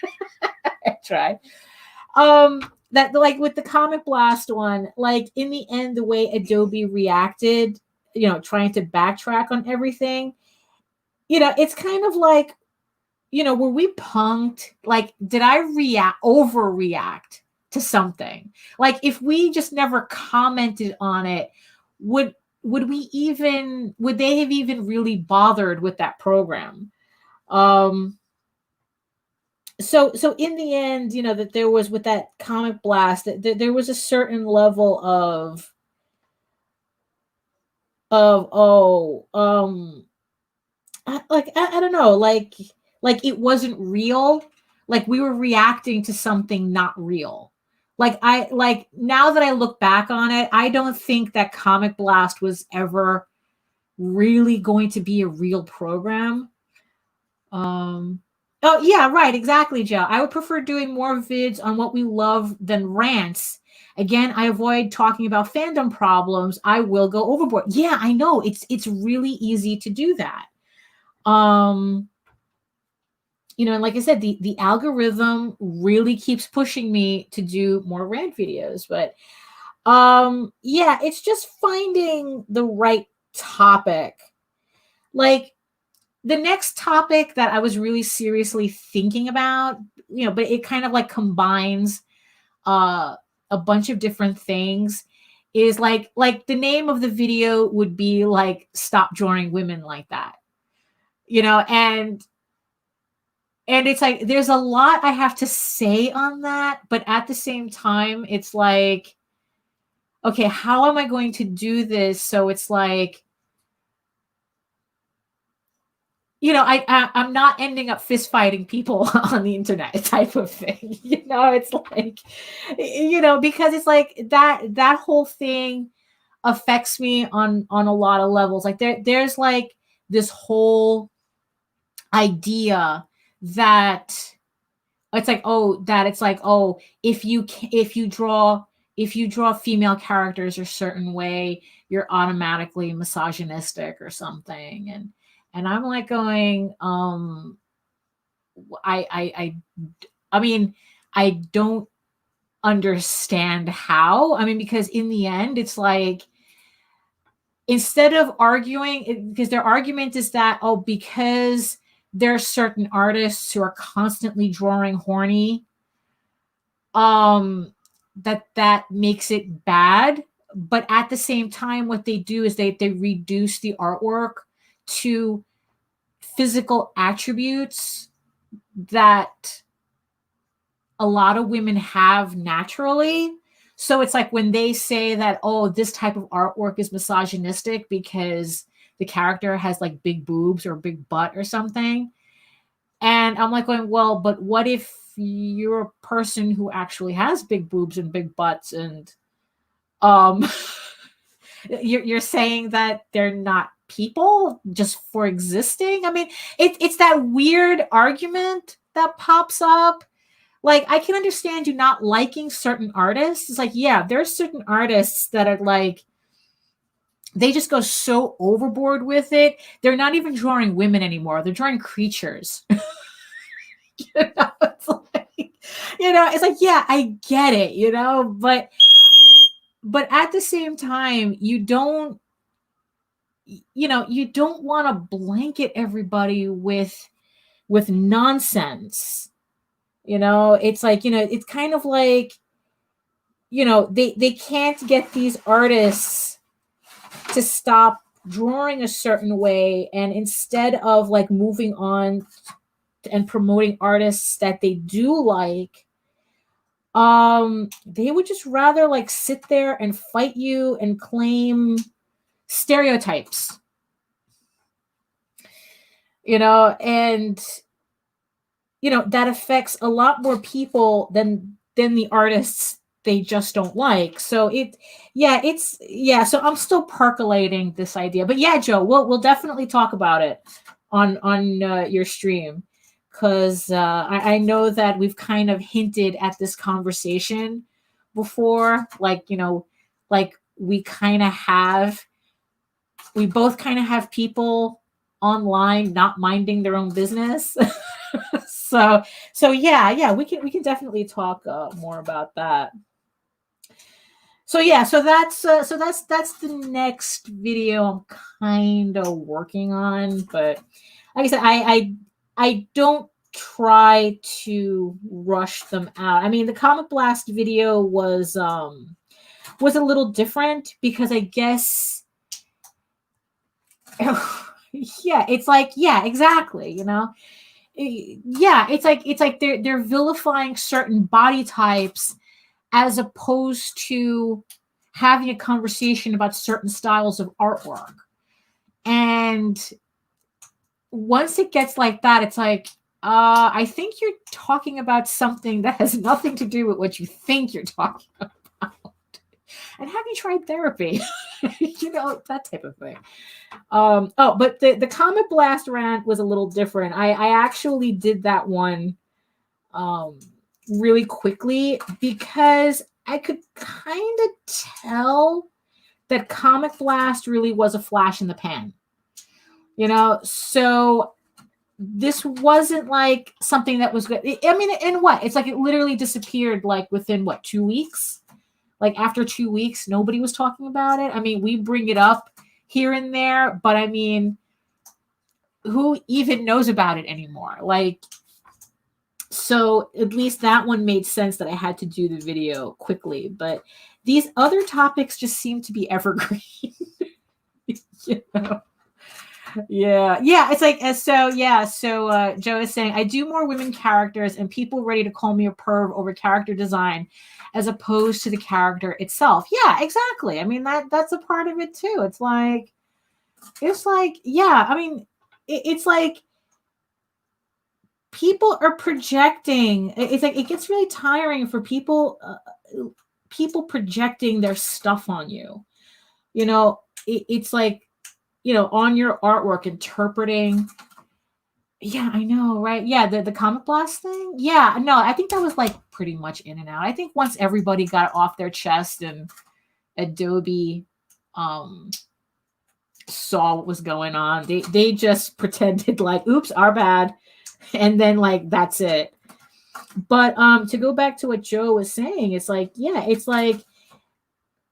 I try. That like with the comic blast one, like in the end, the way Adobe reacted, trying to backtrack on everything, it's kind of like, were we punked? Like, did I overreact to something? Like, if we just never commented on it, would they have even really bothered with that program? So in the end, that there was with that comic blast, that there was a certain level of I don't know, like it wasn't real. Like we were reacting to something not real. Like now that I look back on it, I don't think that Comic Blast was ever really going to be a real program. Oh yeah, right, exactly, Joe. I would prefer doing more vids on what we love than rants. Again, I avoid talking about fandom problems. I will go overboard. Yeah, I know. It's really easy to do that. And like I said, the algorithm really keeps pushing me to do more rant videos, but yeah, it's just finding the right topic. Like the next topic that I was really seriously thinking about, but it kind of like combines a bunch of different things, is like the name of the video would be like "Stop Drawing Women Like That," and it's like there's a lot I have to say on that, but at the same time it's like, okay, how am I going to do this so it's like, I'm not ending up fist fighting people on the internet type of thing. It's like, because it's like that whole thing affects me on a lot of levels. Like there's like this whole idea that it's like, if you draw female characters a certain way, you're automatically misogynistic or something. And I'm like going, I mean, I don't understand how. I mean, because in the end, it's like, instead of arguing, because their argument is that, because there are certain artists who are constantly drawing horny, that makes it bad. But at the same time, what they do is they reduce the artwork to physical attributes that a lot of women have naturally. So it's like when they say that, this type of artwork is misogynistic because the character has like big boobs or big butt or something. And I'm like going, well, but what if you're a person who actually has big boobs and big butts, and you're saying that they're not people just for existing? I mean, it's that weird argument that pops up. Like, I can understand you not liking certain artists. It's like, yeah, there's certain artists that are like, they just go so overboard with it. They're not even drawing women anymore. They're drawing creatures. It's like, it's like, yeah, I get it, but at the same time, you don't you don't want to blanket everybody with nonsense. It's like, it's kind of like, they can't get these artists to stop drawing a certain way, and instead of like moving on and promoting artists that they do like, they would just rather like sit there and fight you and claim stereotypes, and that affects a lot more people than the artists they just don't like. So so I'm still percolating this idea. But yeah, Joe, we'll definitely talk about it on your stream, because I know that we've kind of hinted at this conversation before, like, like we both kind of have people online not minding their own business. so yeah, we can definitely talk more about that. So yeah, so that's the next video I'm kind of working on. But like I said, I don't try to rush them out. I mean, the Comic Blast video was a little different, because I guess yeah, it's like, yeah, exactly, yeah, it's like they're vilifying certain body types, as opposed to having a conversation about certain styles of artwork. And once it gets like that, it's like, I think you're talking about something that has nothing to do with what you think you're talking about. And have you tried therapy? That type of thing. But the Comic Blast rant was a little different. I actually did that one really quickly, because I could kind of tell that Comic Blast really was a flash in the pan. So this wasn't like something that was good. I mean, in what? It's like it literally disappeared like within 2 weeks? Like after 2 weeks, nobody was talking about it. I mean, we bring it up here and there, but I mean, who even knows about it anymore? Like, so at least that one made sense that I had to do the video quickly. But these other topics just seem to be evergreen. Yeah, it's like, so Joe is saying, I do more women characters and people ready to call me a perv over character design as opposed to the character itself. Yeah, exactly. I mean, that's a part of it too. It's like, yeah, I mean, it's like people are projecting. It's like, it gets really tiring for people projecting their stuff on you. It's like, on your artwork, interpreting. Yeah, I know, right? Yeah, the Comic Blast thing. Yeah, no, I think that was like pretty much in and out. I think once everybody got off their chest and Adobe saw what was going on, they just pretended like, oops, our bad. And then like that's it. But to go back to what Joe was saying, it's like, yeah, it's like,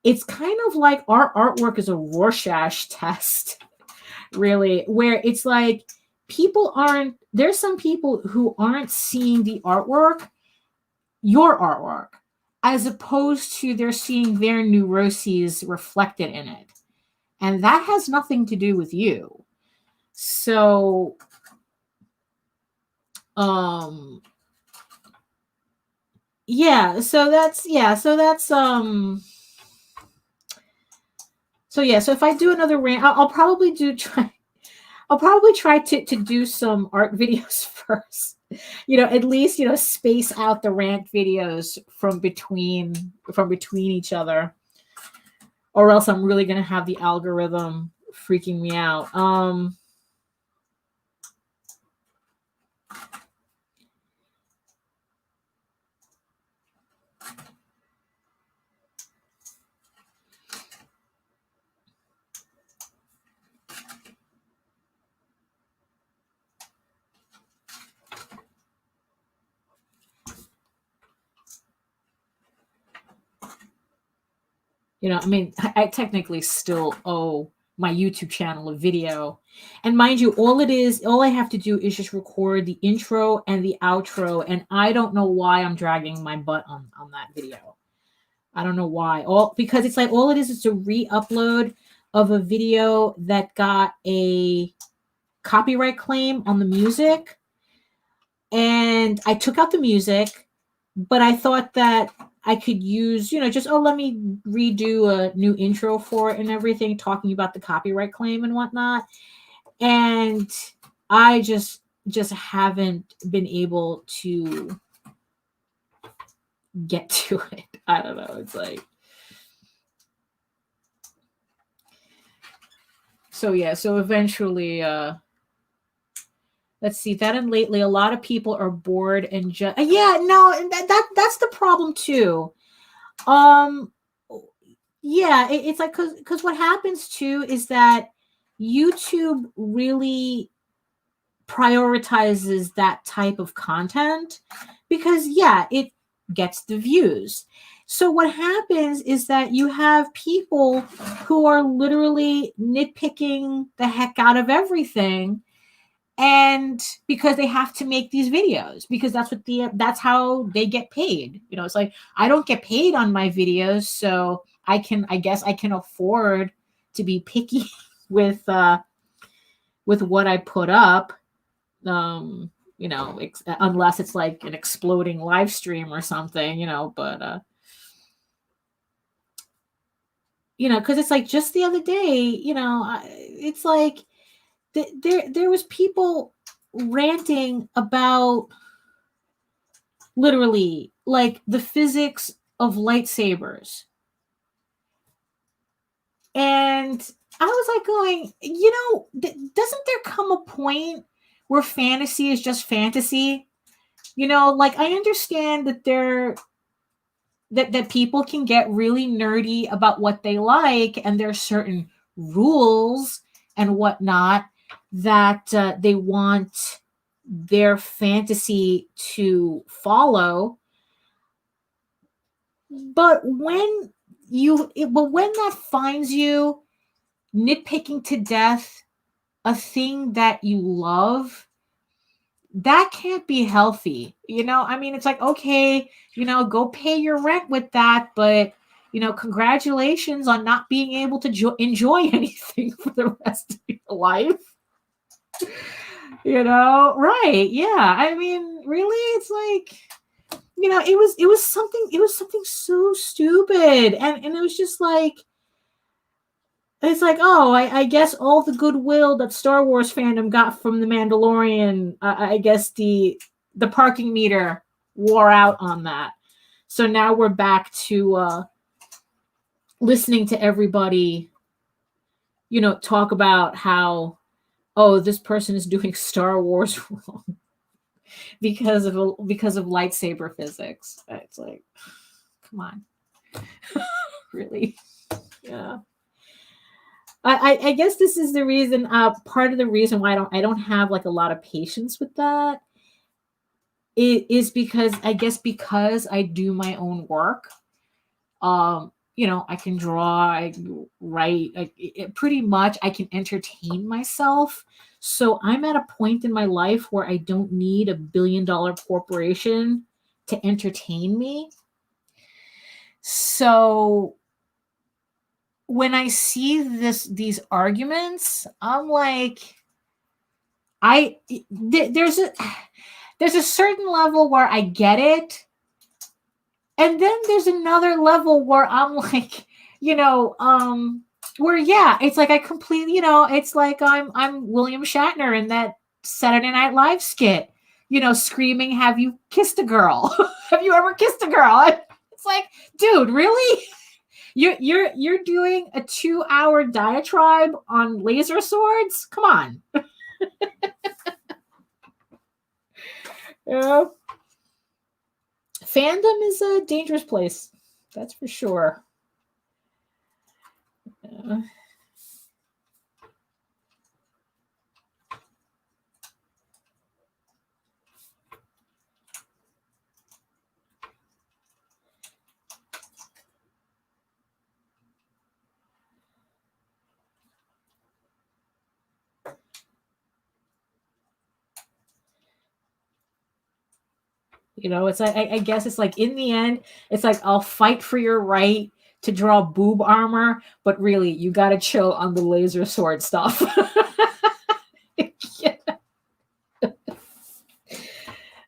it's kind of like our artwork is a Rorschach test, really, where it's like there's some people who aren't seeing the artwork, your artwork, as opposed to they're seeing their neuroses reflected in it. And that has nothing to do with you. So, so if I do another rant, I'll probably try to do some art videos first. At least, space out the rant videos from between each other. Or else I'm really going to have the algorithm freaking me out. I mean, I technically still owe my YouTube channel, a video. And mind you, all I have to do is just record the intro and the outro. And I don't know why I'm dragging my butt on that video. I don't know why. Because it's like all it is a re-upload of a video that got a copyright claim on the music. And I took out the music, but I thought that I could use, just, let me redo a new intro for it and everything, talking about the copyright claim and whatnot. And I just haven't been able to get to it. I don't know. It's like, so yeah. So eventually, let's see that. And lately, a lot of people are bored and just, that's the problem too. Yeah, it's like, because what happens too is that YouTube really prioritizes that type of content because, it gets the views. So what happens is that you have people who are literally nitpicking the heck out of everything, and because they have to make these videos, because that's how they get paid. It's like, I don't get paid on my videos, so I guess I can afford to be picky with what I put up. Unless it's like an exploding live stream or something, but because it's like just the other day, it's like there was people ranting about literally like the physics of lightsabers. And I was like going, doesn't there come a point where fantasy is just fantasy? Like I understand that that people can get really nerdy about what they like, and there are certain rules and whatnot that they want their fantasy to follow. But when that finds you nitpicking to death a thing that you love, that can't be healthy. It's like, okay, go pay your rent with that, but congratulations on not being able to enjoy anything for the rest of your life. Right? Yeah. Really, it's like, it was something so stupid, and it was just like, it's like, oh, I guess all the goodwill that Star Wars fandom got from The Mandalorian, I guess the parking meter wore out on that. So now we're back to listening to everybody, talk about how, oh, this person is doing Star Wars wrong because of lightsaber physics. It's like, come on. Really? Yeah. I guess this is the reason, part of the reason why I don't have like a lot of patience with that. It is because I do my own work. I can draw, I write, pretty much I can entertain myself. So I'm at a point in my life where I don't need $1 billion corporation to entertain me. So when I see these arguments, I'm like, there's a certain level where I get it. And then there's another level where I'm like, where, it's like I completely, it's like I'm William Shatner in that Saturday Night Live skit, screaming, "Have you kissed a girl? Have you ever kissed a girl?" It's like, dude, really? You're doing a 2-hour diatribe on laser swords? Come on. Yeah. Fandom is a dangerous place. That's for sure. Yeah. You know, it's like I guess it's like in the end, it's like I'll fight for your right to draw boob armor, but really you gotta chill on the laser sword stuff. Yeah.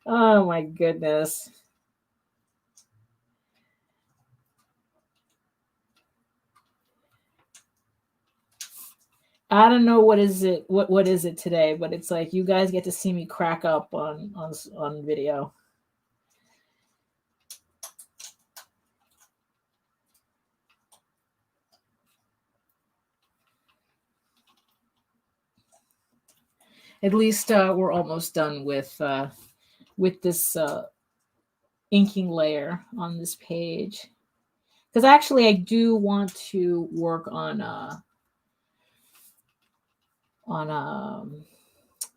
Oh my goodness. I don't know what is it what is it today, but it's like you guys get to see me crack up on video. At least we're almost done with this inking layer on this page. Because actually I do want to work on a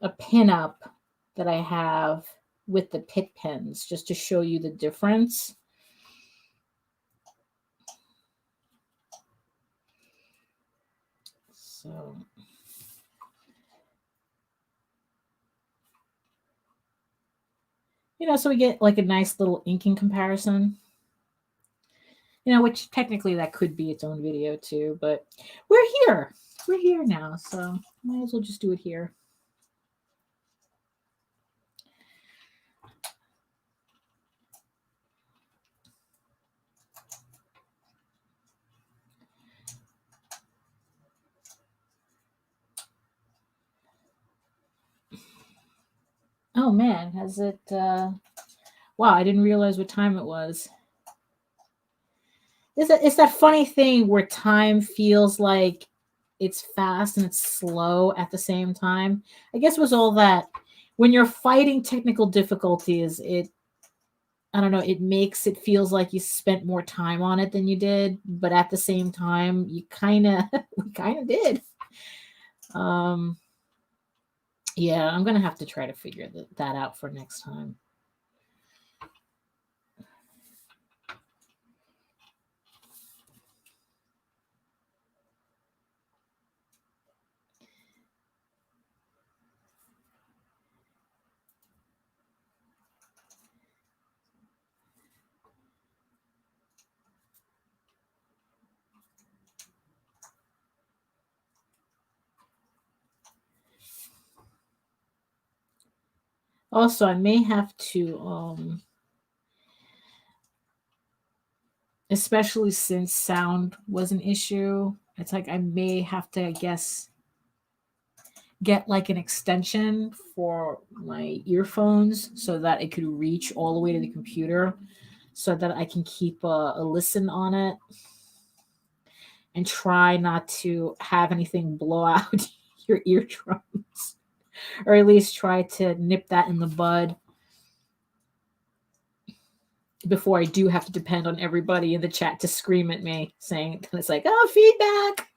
pinup that I have with the pit pens, just to show you the difference. So you know, so we get like a nice little inking comparison. You know, which technically that could be its own video too, but we're here. We're here now, so might as well just do it here. Oh man, has it wow, I didn't realize what time it was. It's that funny thing where time feels like it's fast and it's slow at the same time. I guess it was all that when you're fighting technical difficulties, I don't know, it makes it feels like you spent more time on it than you did, but at the same time, you kind of we kind of did. Yeah, I'm gonna have to try to figure that out for next time. Also, I may have to especially since sound was an issue, it's like I may have to, I guess, get like an extension for my earphones so that it could reach all the way to the computer so that I can keep a listen on it and try not to have anything blow out your eardrums, or at least try to nip that in the bud before I do have to depend on everybody in the chat to scream at me saying it's like, oh, feedback.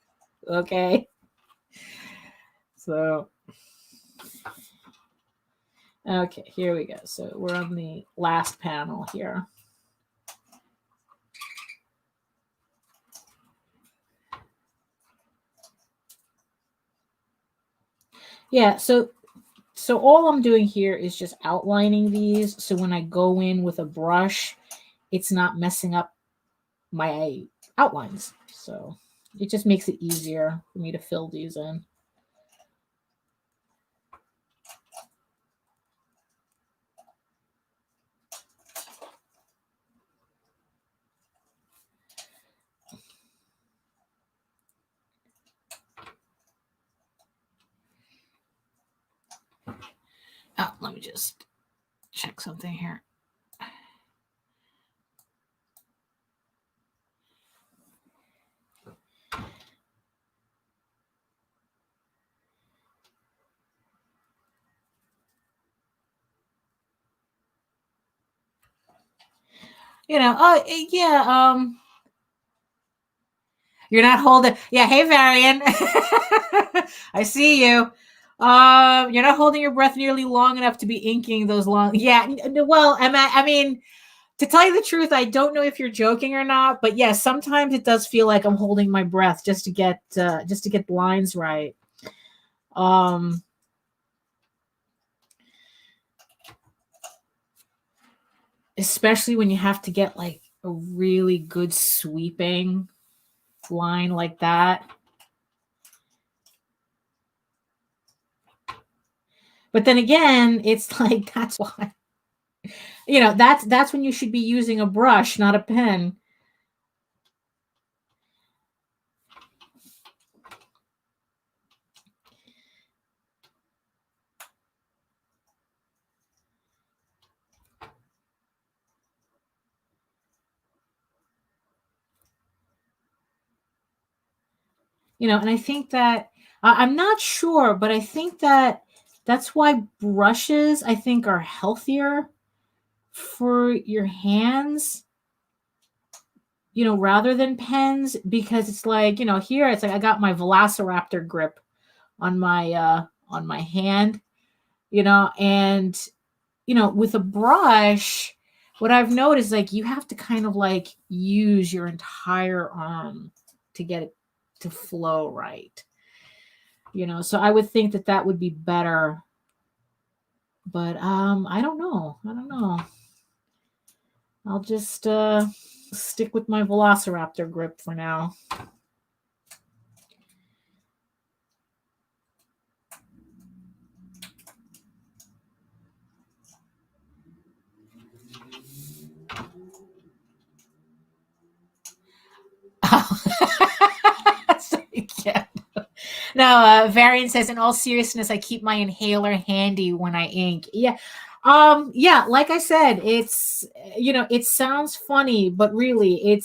Okay. So, okay, here we go. So we're on the last panel here. Yeah, so all I'm doing here is just outlining these. So when I go in with a brush, it's not messing up my outlines. So it just makes it easier for me to fill these in. Oh, let me just check something here. You know, oh yeah, you're not holding. Yeah, hey Varian, I see you. You're not holding your breath nearly long enough to be inking those long. Yeah, well, I mean, to tell you the truth, I don't know if you're joking or not, but yeah, sometimes it does feel like I'm holding my breath just to get lines right. especially when you have to get like a really good sweeping line like that. But then again, it's like that's why, that's when you should be using a brush, not a pen. And I think that I'm not sure, but I think that that's why brushes, I think, are healthier for your hands, rather than pens, because it's like, here it's like I got my Velociraptor grip on my hand, and with a brush, what I've noticed, like, you have to kind of like use your entire arm to get it to flow right. So I would think that that would be better, but I don't know. I'll just stick with my Velociraptor grip for now. Yeah. No, Varian says, in all seriousness, I keep my inhaler handy when I ink. Yeah. Yeah, like I said, it's, it sounds funny, but really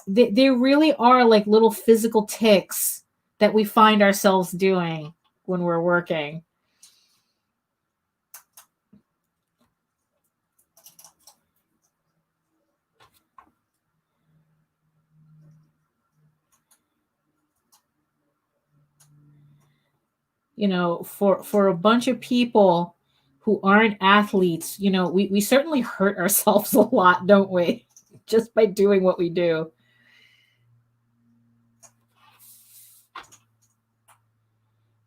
they really are like little physical ticks that we find ourselves doing when we're working. For a bunch of people who aren't athletes, we certainly hurt ourselves a lot, don't we? Just by doing what we do.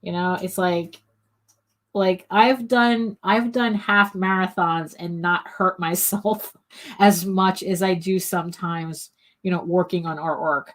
It's like I've done half marathons and not hurt myself as much as I do sometimes, working on artwork.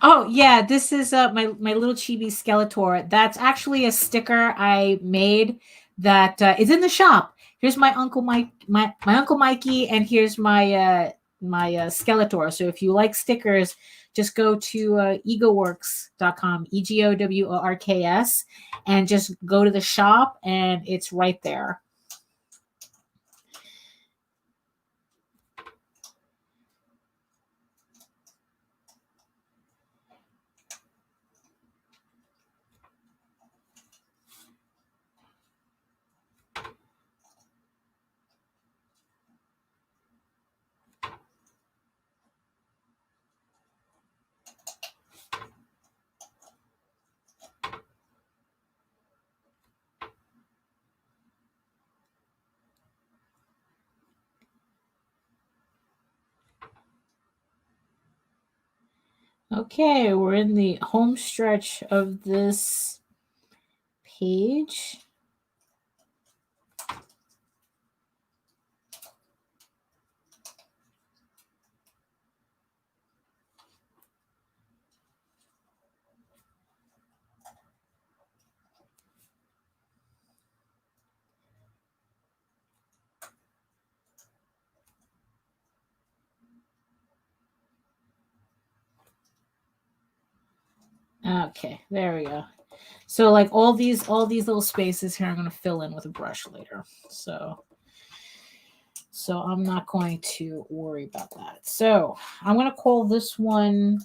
Oh yeah, this is my little chibi Skeletor. That's actually a sticker I made that is in the shop. Here's my uncle Mike, my uncle Mikey, and here's my Skeletor. So if you like stickers, just go to egoworks.com, EGOWORKS, and just go to the shop, and it's right there. Okay, we're in the home stretch of this page. Okay, there we go. So like all these little spaces here, I'm going to fill in with a brush later. So I'm not going to worry about that. So I'm going to call this one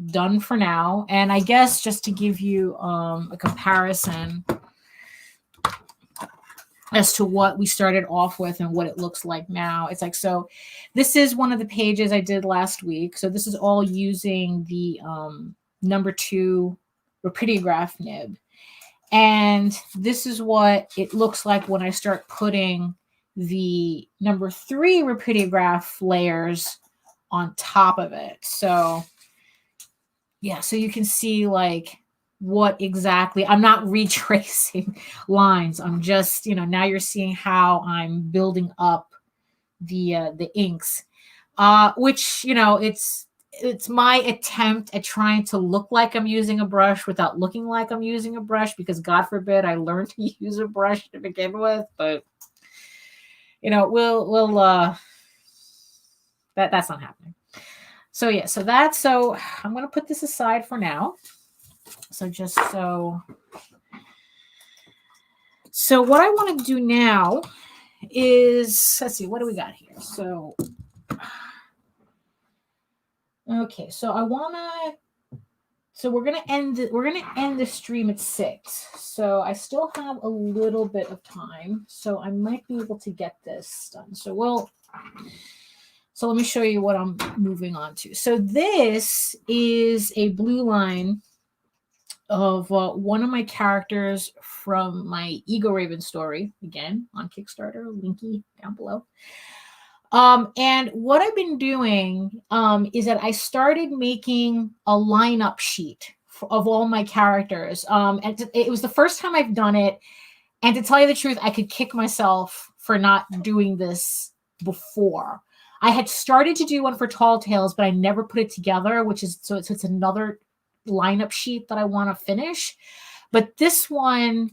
done for now. And I guess just to give you a comparison as to what we started off with and what it looks like now. It's like, so this is one of the pages I did last week. So this is all using the number 2 rapidograph nib. And this is what it looks like when I start putting the number 3 rapidograph layers on top of it. So yeah, so you can see like what exactly, I'm not retracing lines. I'm just, now you're seeing how I'm building up the inks, which, it's my attempt at trying to look like I'm using a brush without looking like I'm using a brush, because God forbid I learned to use a brush to begin with, but that's not happening. So yeah, so I'm going to put this aside for now. So so what I want to do now is, let's see, what do we got here? So, okay, so we're going to end the stream at 6. So I still have a little bit of time, so I might be able to get this done. So let me show you what I'm moving on to. So this is a blue line of one of my characters from my EGORAVEN story, again on Kickstarter, linky down below. And what I've been doing is that I started making a lineup sheet of all my characters. And it was the first time I've done it. And to tell you the truth, I could kick myself for not doing this before. I had started to do one for Tall Tales, but I never put it together, so it's another lineup sheet that I want to finish. But this one,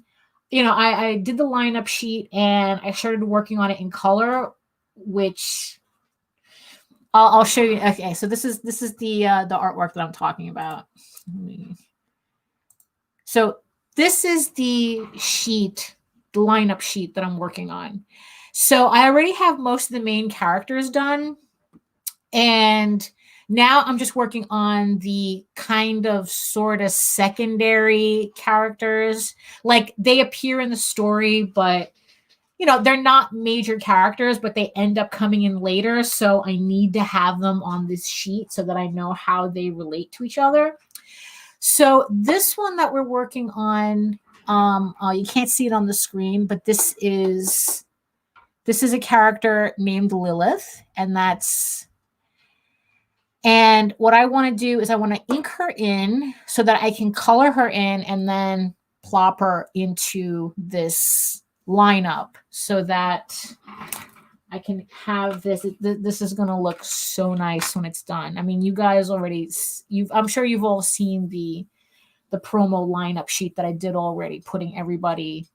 I did the lineup sheet and I started working on it in color, which I'll show you. Okay, so this is the artwork that I'm talking about. So this is the lineup sheet that I'm working on. So I already have most of the main characters done, and now I'm just working on the kind of sort of secondary characters. Like they appear in the story, but they're not major characters, but they end up coming in later. So I need to have them on this sheet so that I know how they relate to each other. So this one that we're working on, you can't see it on the screen, but this is a character named Lilith, and what I want to do is I want to ink her in so that I can color her in and then plop her into this lineup so that I can have this. This is going to look so nice when it's done. I mean, you guys already, I'm sure you've all seen the promo lineup sheet that I did already, putting everybody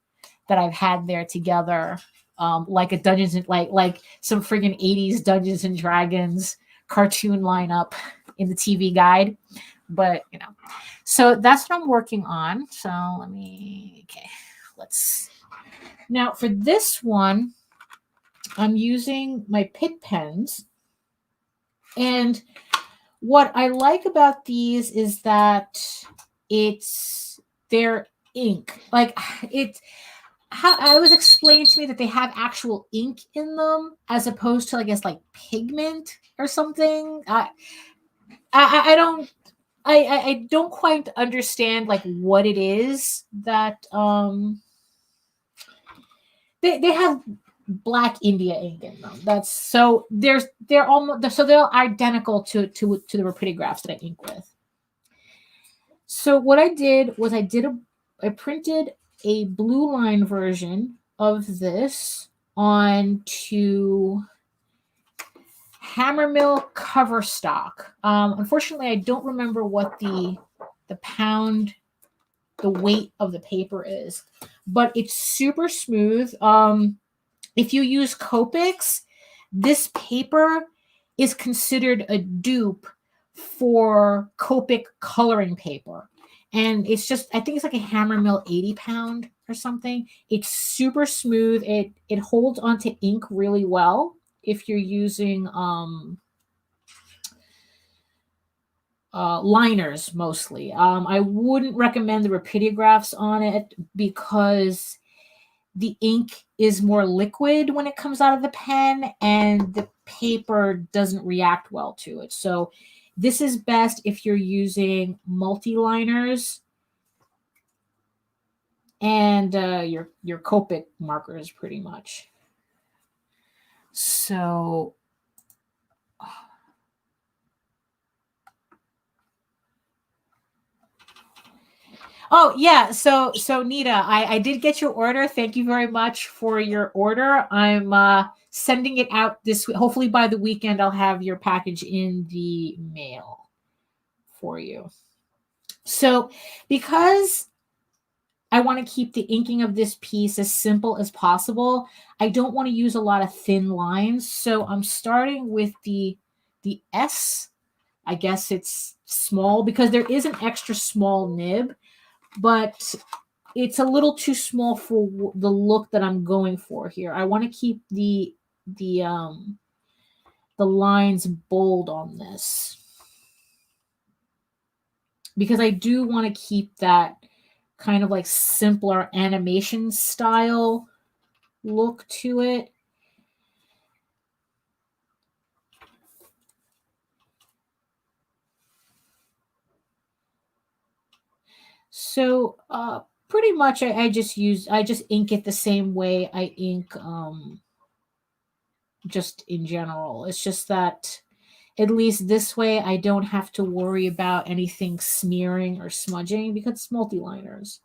that I've had there together, like a like some friggin' 80s Dungeons and Dragons cartoon lineup in the TV guide. But so that's what I'm working on. So now for this one, I'm using my Pitt pens, and what I like about these is that their ink, like it was explained to me that they have actual ink in them as opposed to, I guess, like pigment or something. I don't quite understand like what it is that they have black India ink in them. That's so they're identical to the rapidiographs that I ink with. So what I did was I printed a blue line version of this onto Hammermill cover stock. Unfortunately, I don't remember what the weight of the paper is, but it's super smooth. If you use Copics, this paper is considered a dupe for Copic coloring paper. And it's just, I think it's like a Hammer Mill 80 pound or something. It's super smooth. It holds onto ink really well if you're using liners mostly. I wouldn't recommend the rapidographs on it because the ink is more liquid when it comes out of the pen and the paper doesn't react well to it. So this is best if you're using multi-liners and your Copic markers pretty much. So oh yeah, so Nita, I did get your order. Thank you very much for your order. I'm sending it out this week. Hopefully by the weekend I'll have your package in the mail for you. So because I want to keep the inking of this piece as simple as possible, I don't want to use a lot of thin lines. So I'm starting with the S. I guess it's small because there is an extra small nib, but it's a little too small for the look that I'm going for here. I want to keep the lines bold on this because I do want to keep that kind of like simpler animation style look to it. So pretty much I just ink it the same way I ink just in general. It's just that at least this way I don't have to worry about anything smearing or smudging because it's multi-liners.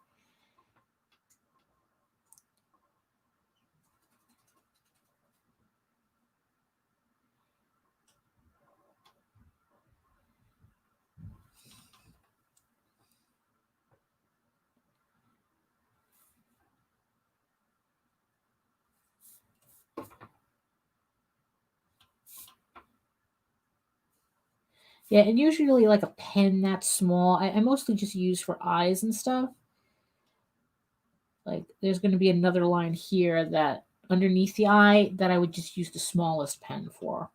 Yeah, and usually like a pen that small, I mostly just use for eyes and stuff. Like there's going to be another line here that underneath the eye that I would just use the smallest pen for.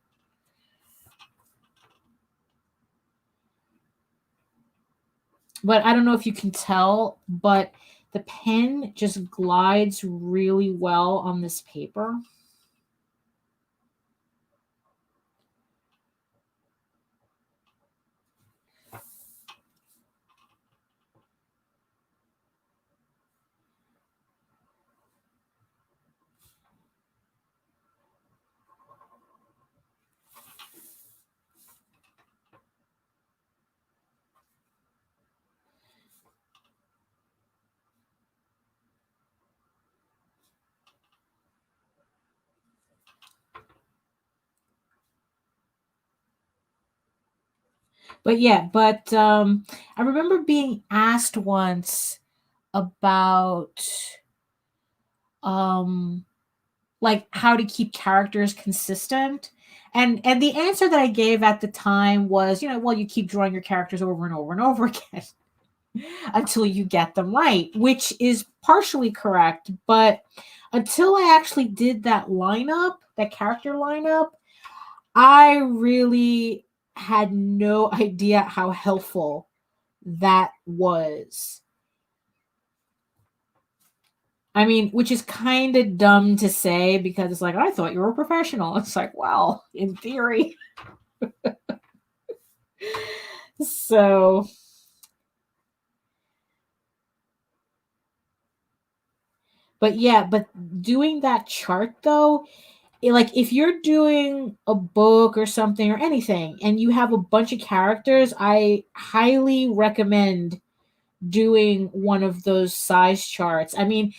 But I don't know if you can tell, but the pen just glides really well on this paper. But yeah, I remember being asked once about um like how to keep characters consistent. And the answer that I gave at the time was, well, you keep drawing your characters over and over and over again until you get them right, which is partially correct. But until I actually did that lineup, that character lineup, I really had no idea how helpful that was. I mean, which is kind of dumb to say because it's like, I thought you were a professional. It's like, well, in theory. So, but yeah, but doing that chart though, like if you're doing a book or something or anything and you have a bunch of characters, I highly recommend doing one of those size charts. I mean,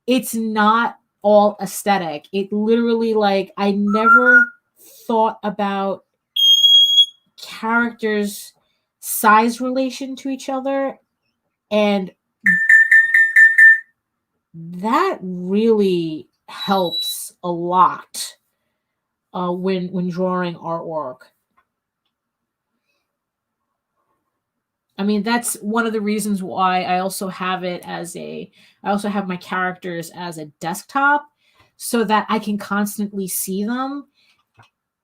it's not all aesthetic. It literally, like, I never thought about characters' size relation to each other, and that really helps a lot when drawing artwork. I mean, that's one of the reasons why I also have it as I also have my characters as a desktop so that I can constantly see them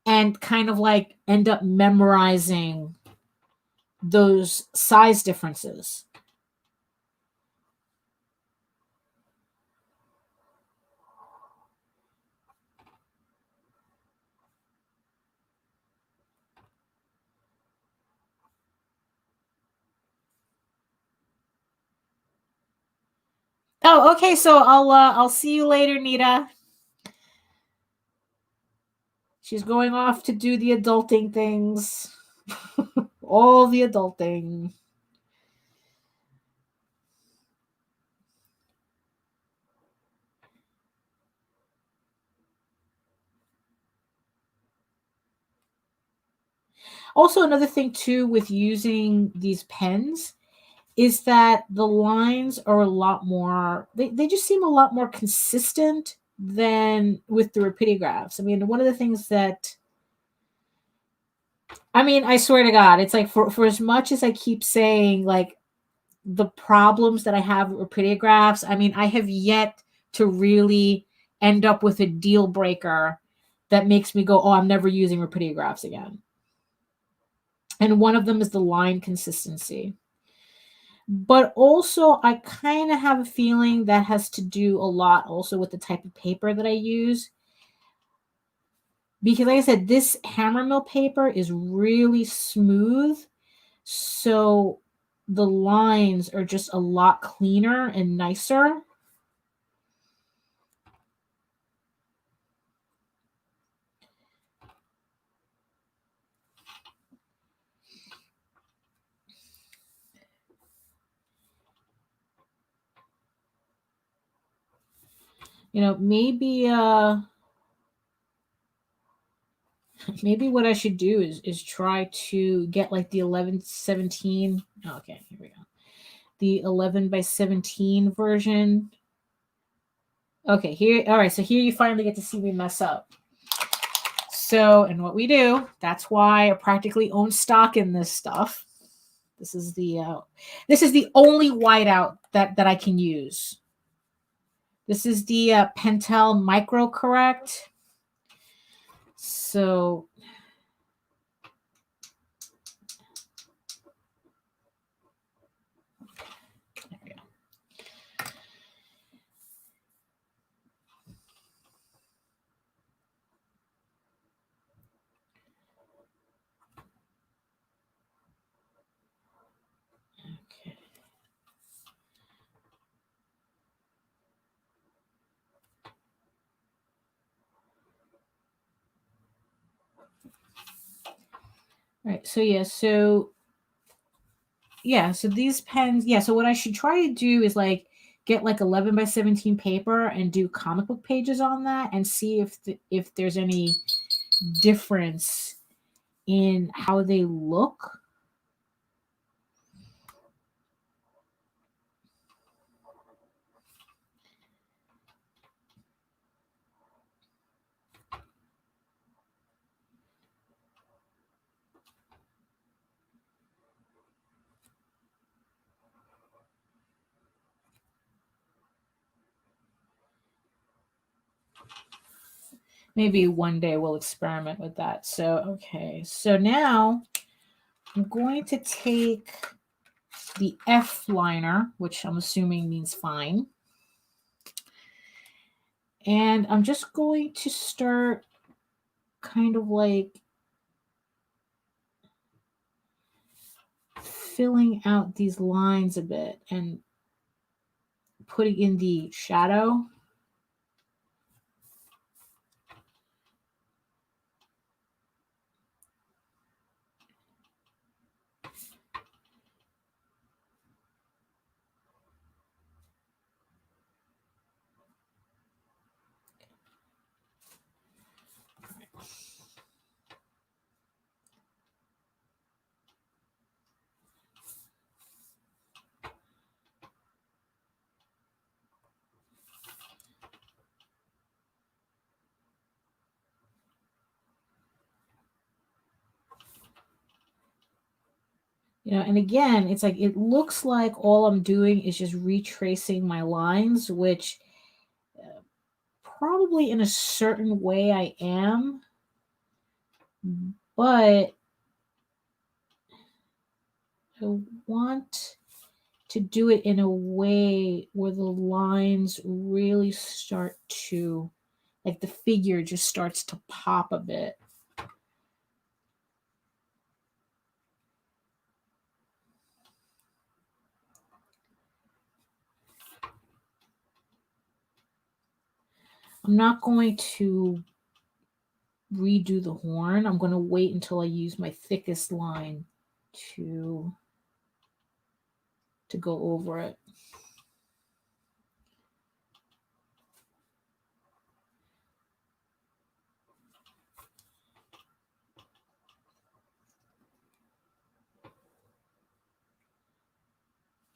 and kind of like end up memorizing those size differences. Oh, okay. So I'll see you later, Nita. She's going off to do the adulting things. All the adulting. Also, another thing too with using these pens is that the lines are a lot more, they just seem a lot more consistent than with the rapidographs. I mean, one of the things that, I mean, I swear to God, it's like for as much as I keep saying like the problems that I have with rapidographs, I mean, I have yet to really end up with a deal breaker that makes me go, oh, I'm never using rapidographs again. And one of them is the line consistency. But also, I kind of have a feeling that has to do a lot also with the type of paper that I use. Because, like I said, this hammer mill paper is really smooth. So the lines are just a lot cleaner and nicer. You know, maybe what I should do is try to get like the 1117. Oh, okay, here we go. The 11 by 17 version. Okay, here. All right, so here you finally get to see me mess up. So, and what we do, that's why I practically own stock in this stuff. This is the only whiteout that I can use. This is the Pentel Micro Correct. So there we go. Okay. All right. So so these pens, so what I should try to do is like get like 11 by 17 paper and do comic book pages on that and see if there's any difference in how they look. Maybe one day we'll experiment with that. So, okay. So now I'm going to take the F liner, which I'm assuming means fine. And I'm just going to start kind of like filling out these lines a bit and putting in the shadow. And again, it's like, it looks like all I'm doing is just retracing my lines, which probably in a certain way I am, but I want to do it in a way where the lines really start to, like, the figure just starts to pop a bit. I'm not going to redo the horn. I'm going to wait until I use my thickest line to go over it.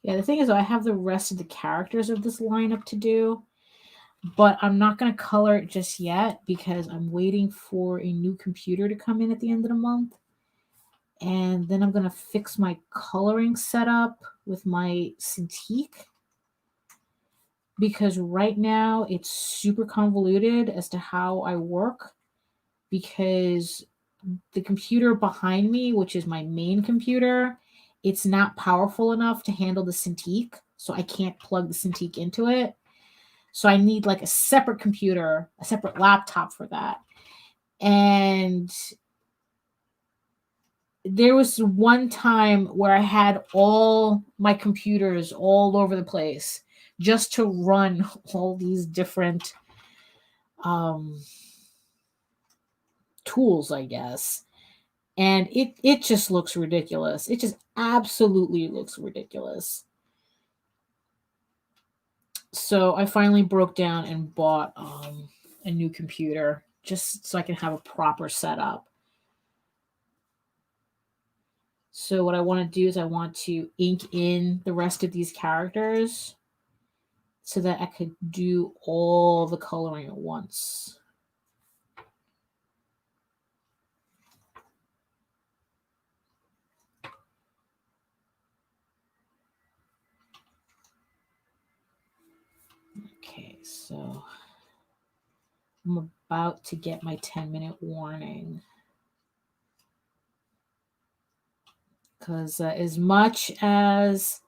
Yeah, the thing is, I have the rest of the characters of this lineup to do, but I'm not going to color it just yet because I'm waiting for a new computer to come in at the end of the month. And then I'm going to fix my coloring setup with my Cintiq, because right now it's super convoluted as to how I work, because the computer behind me, which is my main computer, it's not powerful enough to handle the Cintiq, so I can't plug the Cintiq into it. So I need like a separate computer, a separate laptop for that. And there was one time where I had all my computers all over the place just to run all these different tools, I guess. And it just looks ridiculous. It just absolutely looks ridiculous. So I finally broke down and bought a new computer just so I can have a proper setup. So what I want to do is I want to ink in the rest of these characters so that I could do all the coloring at once. Okay, so I'm about to get my 10-minute warning. Because as much as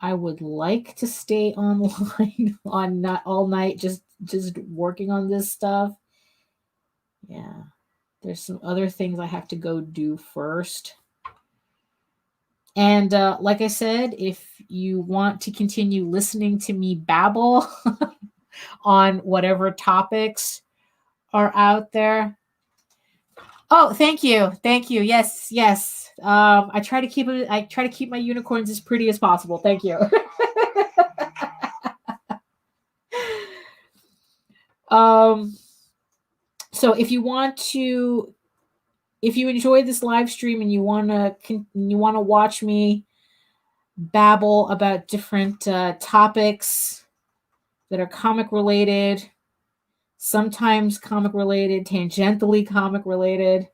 I would like to stay online on not all night just working on this stuff, yeah, there's some other things I have to go do first. And like I said, if you want to continue listening to me babble on whatever topics are out there. Oh, thank you. Thank you. Yes, yes. I try to keep my unicorns as pretty as possible. Thank you. So if you enjoy this live stream and you want to watch me babble about different topics that are comic related, sometimes comic related, tangentially comic related,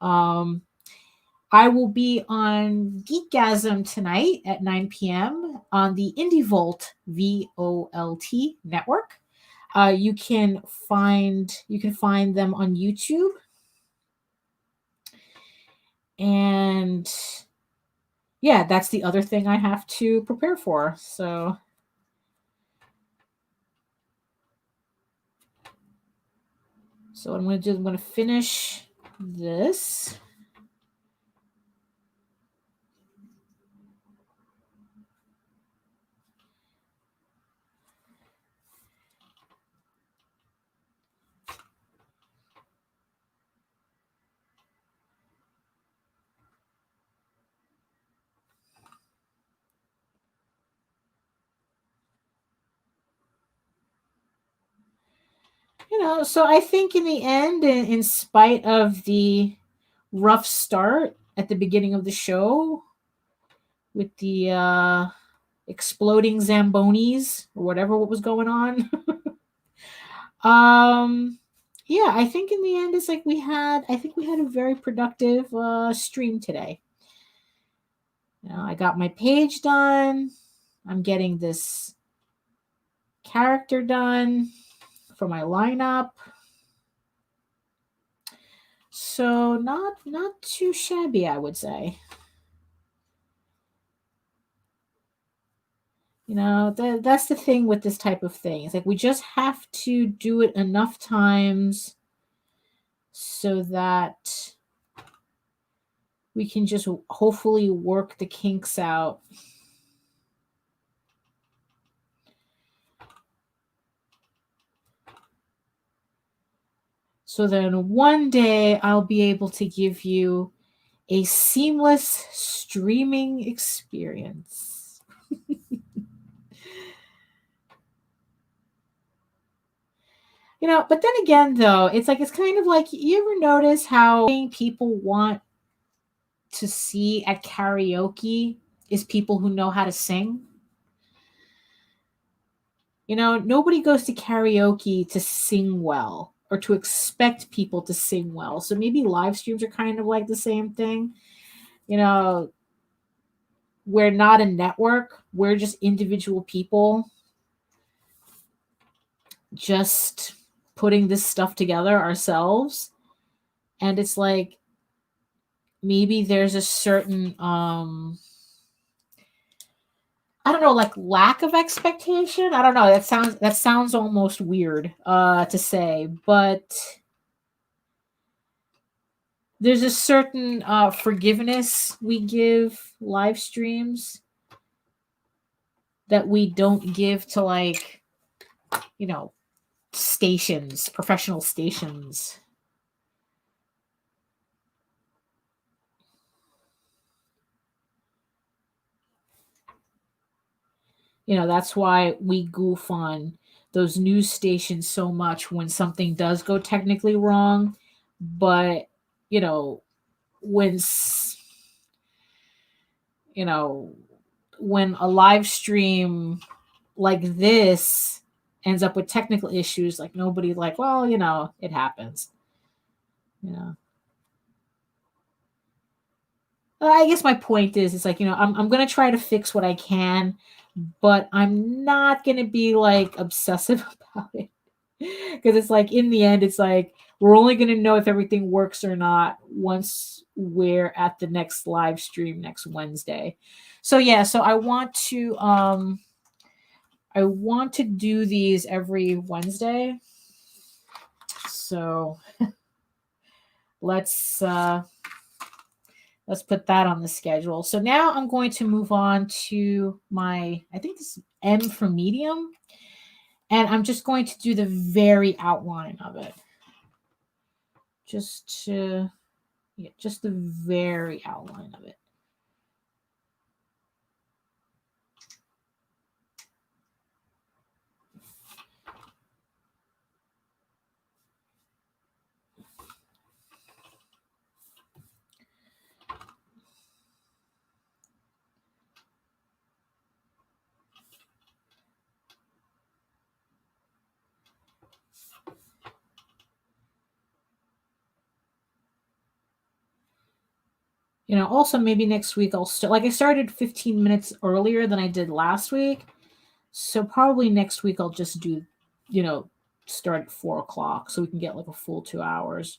I will be on Geekgasm tonight at 9 p.m. on the Indie Volt VOLT network. You can find them on YouTube. And yeah, that's the other thing I have to prepare for. So what I'm going to do, I'm going to finish this. So I think in the end, in spite of the rough start at the beginning of the show with the exploding Zambonis or whatever what was going on, yeah, I think in the end it's like we had a very productive stream today. I got my page done. I'm getting this character done for my lineup. So not too shabby, I would say. That's the thing with this type of thing. It's like we just have to do it enough times so that we can just hopefully work the kinks out. So then one day I'll be able to give you a seamless streaming experience. But then again, though, it's kind of like, you ever notice how people want to see at karaoke is people who know how to sing? Nobody goes to karaoke to sing well or to expect people to sing well. So maybe live streams are kind of like the same thing. We're not a network. We're just individual people just putting this stuff together ourselves. And it's like, maybe there's a certain, I don't know, like lack of expectation. I don't know. That sounds almost weird to say, but there's a certain forgiveness we give live streams that we don't give to, like, stations, professional stations. That's why we goof on those news stations so much when something does go technically wrong. But, when, when a live stream like this ends up with technical issues, like, nobody, like, well, it happens. I guess my point is, it's like, I'm going to try to fix what I can, but I'm not going to be like obsessive about it. Because it's like, in the end, it's like, we're only going to know if everything works or not once we're at the next live stream next Wednesday. So yeah, so I want to do these every Wednesday. So let's put that on the schedule. So now I'm going to move on to I think this is M for medium. And I'm just going to do the very outline of it. Just the very outline of it. Also maybe next week I'll start, like, I started 15 minutes earlier than I did last week. So probably next week I'll just do, start at 4:00 so we can get like a full 2 hours.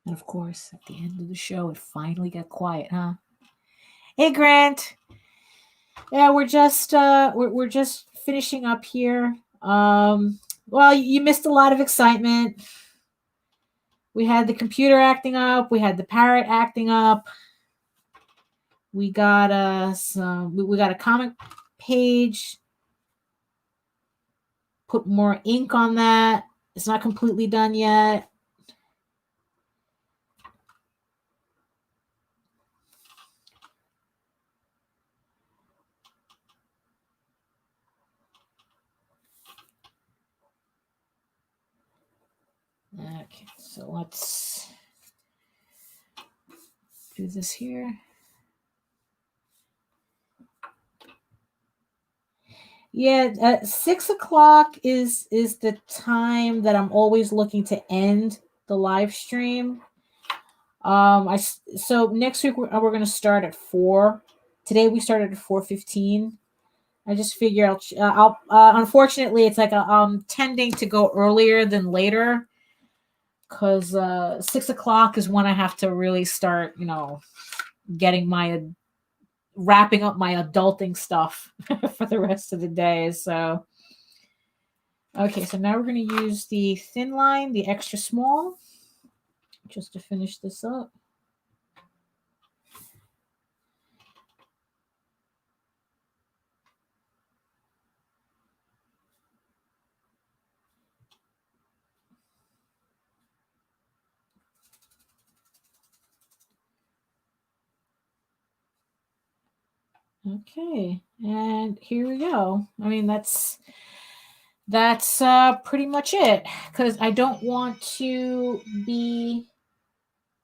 And of course, at the end of the show, it finally got quiet, huh? Hey, Grant. Yeah, we're just finishing up here. Well, you missed a lot of excitement. We had the computer acting up. We had the parrot acting up. We got we got a comic page. Put more ink on that. It's not completely done yet. Okay, so let's do this here. Yeah, 6 o'clock is the time that I'm always looking to end the live stream. So next week we're going to start at 4. Today we started at 4:15. I just figure I'll unfortunately it's like I'm tending to go earlier than later, because 6 o'clock is when I have to really start, getting wrapping up my adulting stuff for the rest of the day. So, okay, so now we're going to use the thin line, the extra small, just to finish this up. Okay, and here we go. I mean, that's pretty much it, because I don't want to be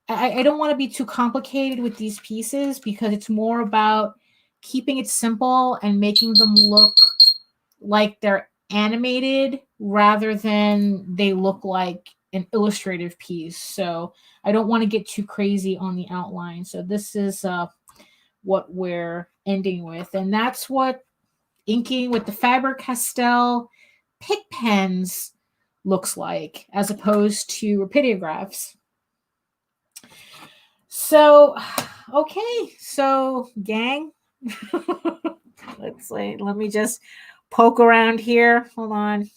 I don't want to be too complicated with these pieces, because it's more about keeping it simple and making them look like they're animated rather than they look like an illustrative piece. So I don't want to get too crazy on the outline. So this is what we're ending with. And that's what inking with the Faber-Castell pick pens looks like, as opposed to rapidographs. So, okay. So, gang, let me just poke around here. Hold on.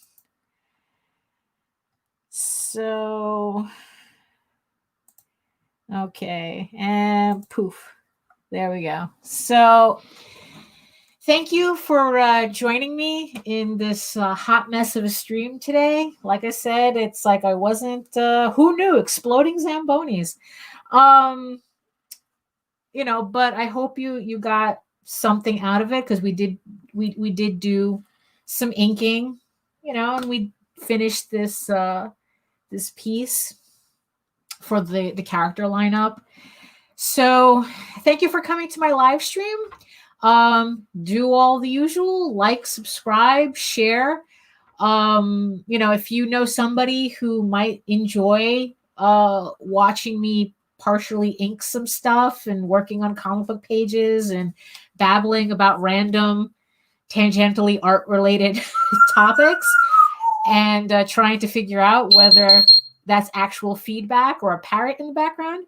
So, okay. And poof. There we go. So, thank you for joining me in this hot mess of a stream today. Like I said, it's like I wasn't, who knew, exploding Zambonis. But I hope you got something out of it, because we did do some inking, and we finished this this piece for the character lineup. So thank you for coming to my live stream. Do all the usual, like, subscribe, share. If you know somebody who might enjoy watching me partially ink some stuff and working on comic book pages and babbling about random tangentially art related topics, and trying to figure out whether that's actual feedback or a parrot in the background,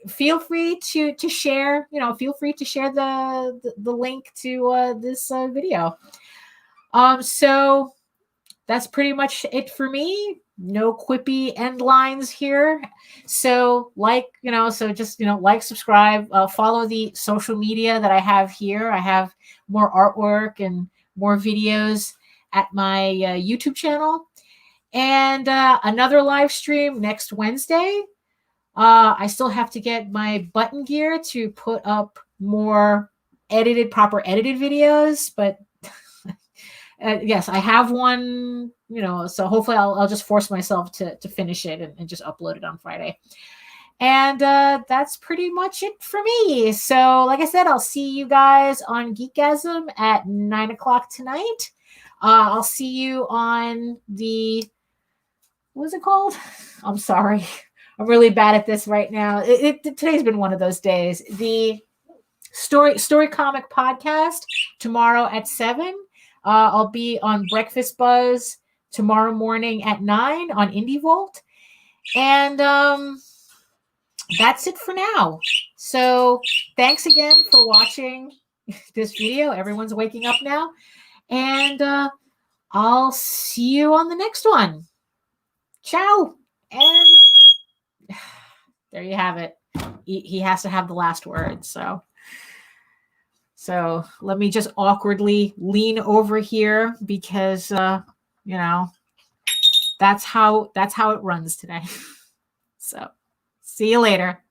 feel free to share, feel free to share the link to this video. So that's pretty much it for me. No quippy end lines here. So just like, subscribe, follow the social media that I have here. I have more artwork and more videos at my YouTube channel, and another live stream next Wednesday. I still have to get my button gear to put up more proper edited videos, but yes, I have one, so hopefully I'll just force myself to finish it and just upload it on Friday. And that's pretty much it for me. So like I said, I'll see you guys on Geekgasm at 9 o'clock tonight. I'll see you on what's it called? I'm sorry. I'm really bad at this right now. Today's been one of those days. The Story Comic Podcast tomorrow at 7. I'll be on Breakfast Buzz tomorrow morning at 9 on Indie Vault. And that's it for now. So thanks again for watching this video. Everyone's waking up now. And I'll see you on the next one. Ciao. And there you have it. He has to have the last word. So let me just awkwardly lean over here because, you know, that's how it runs today. So see you later.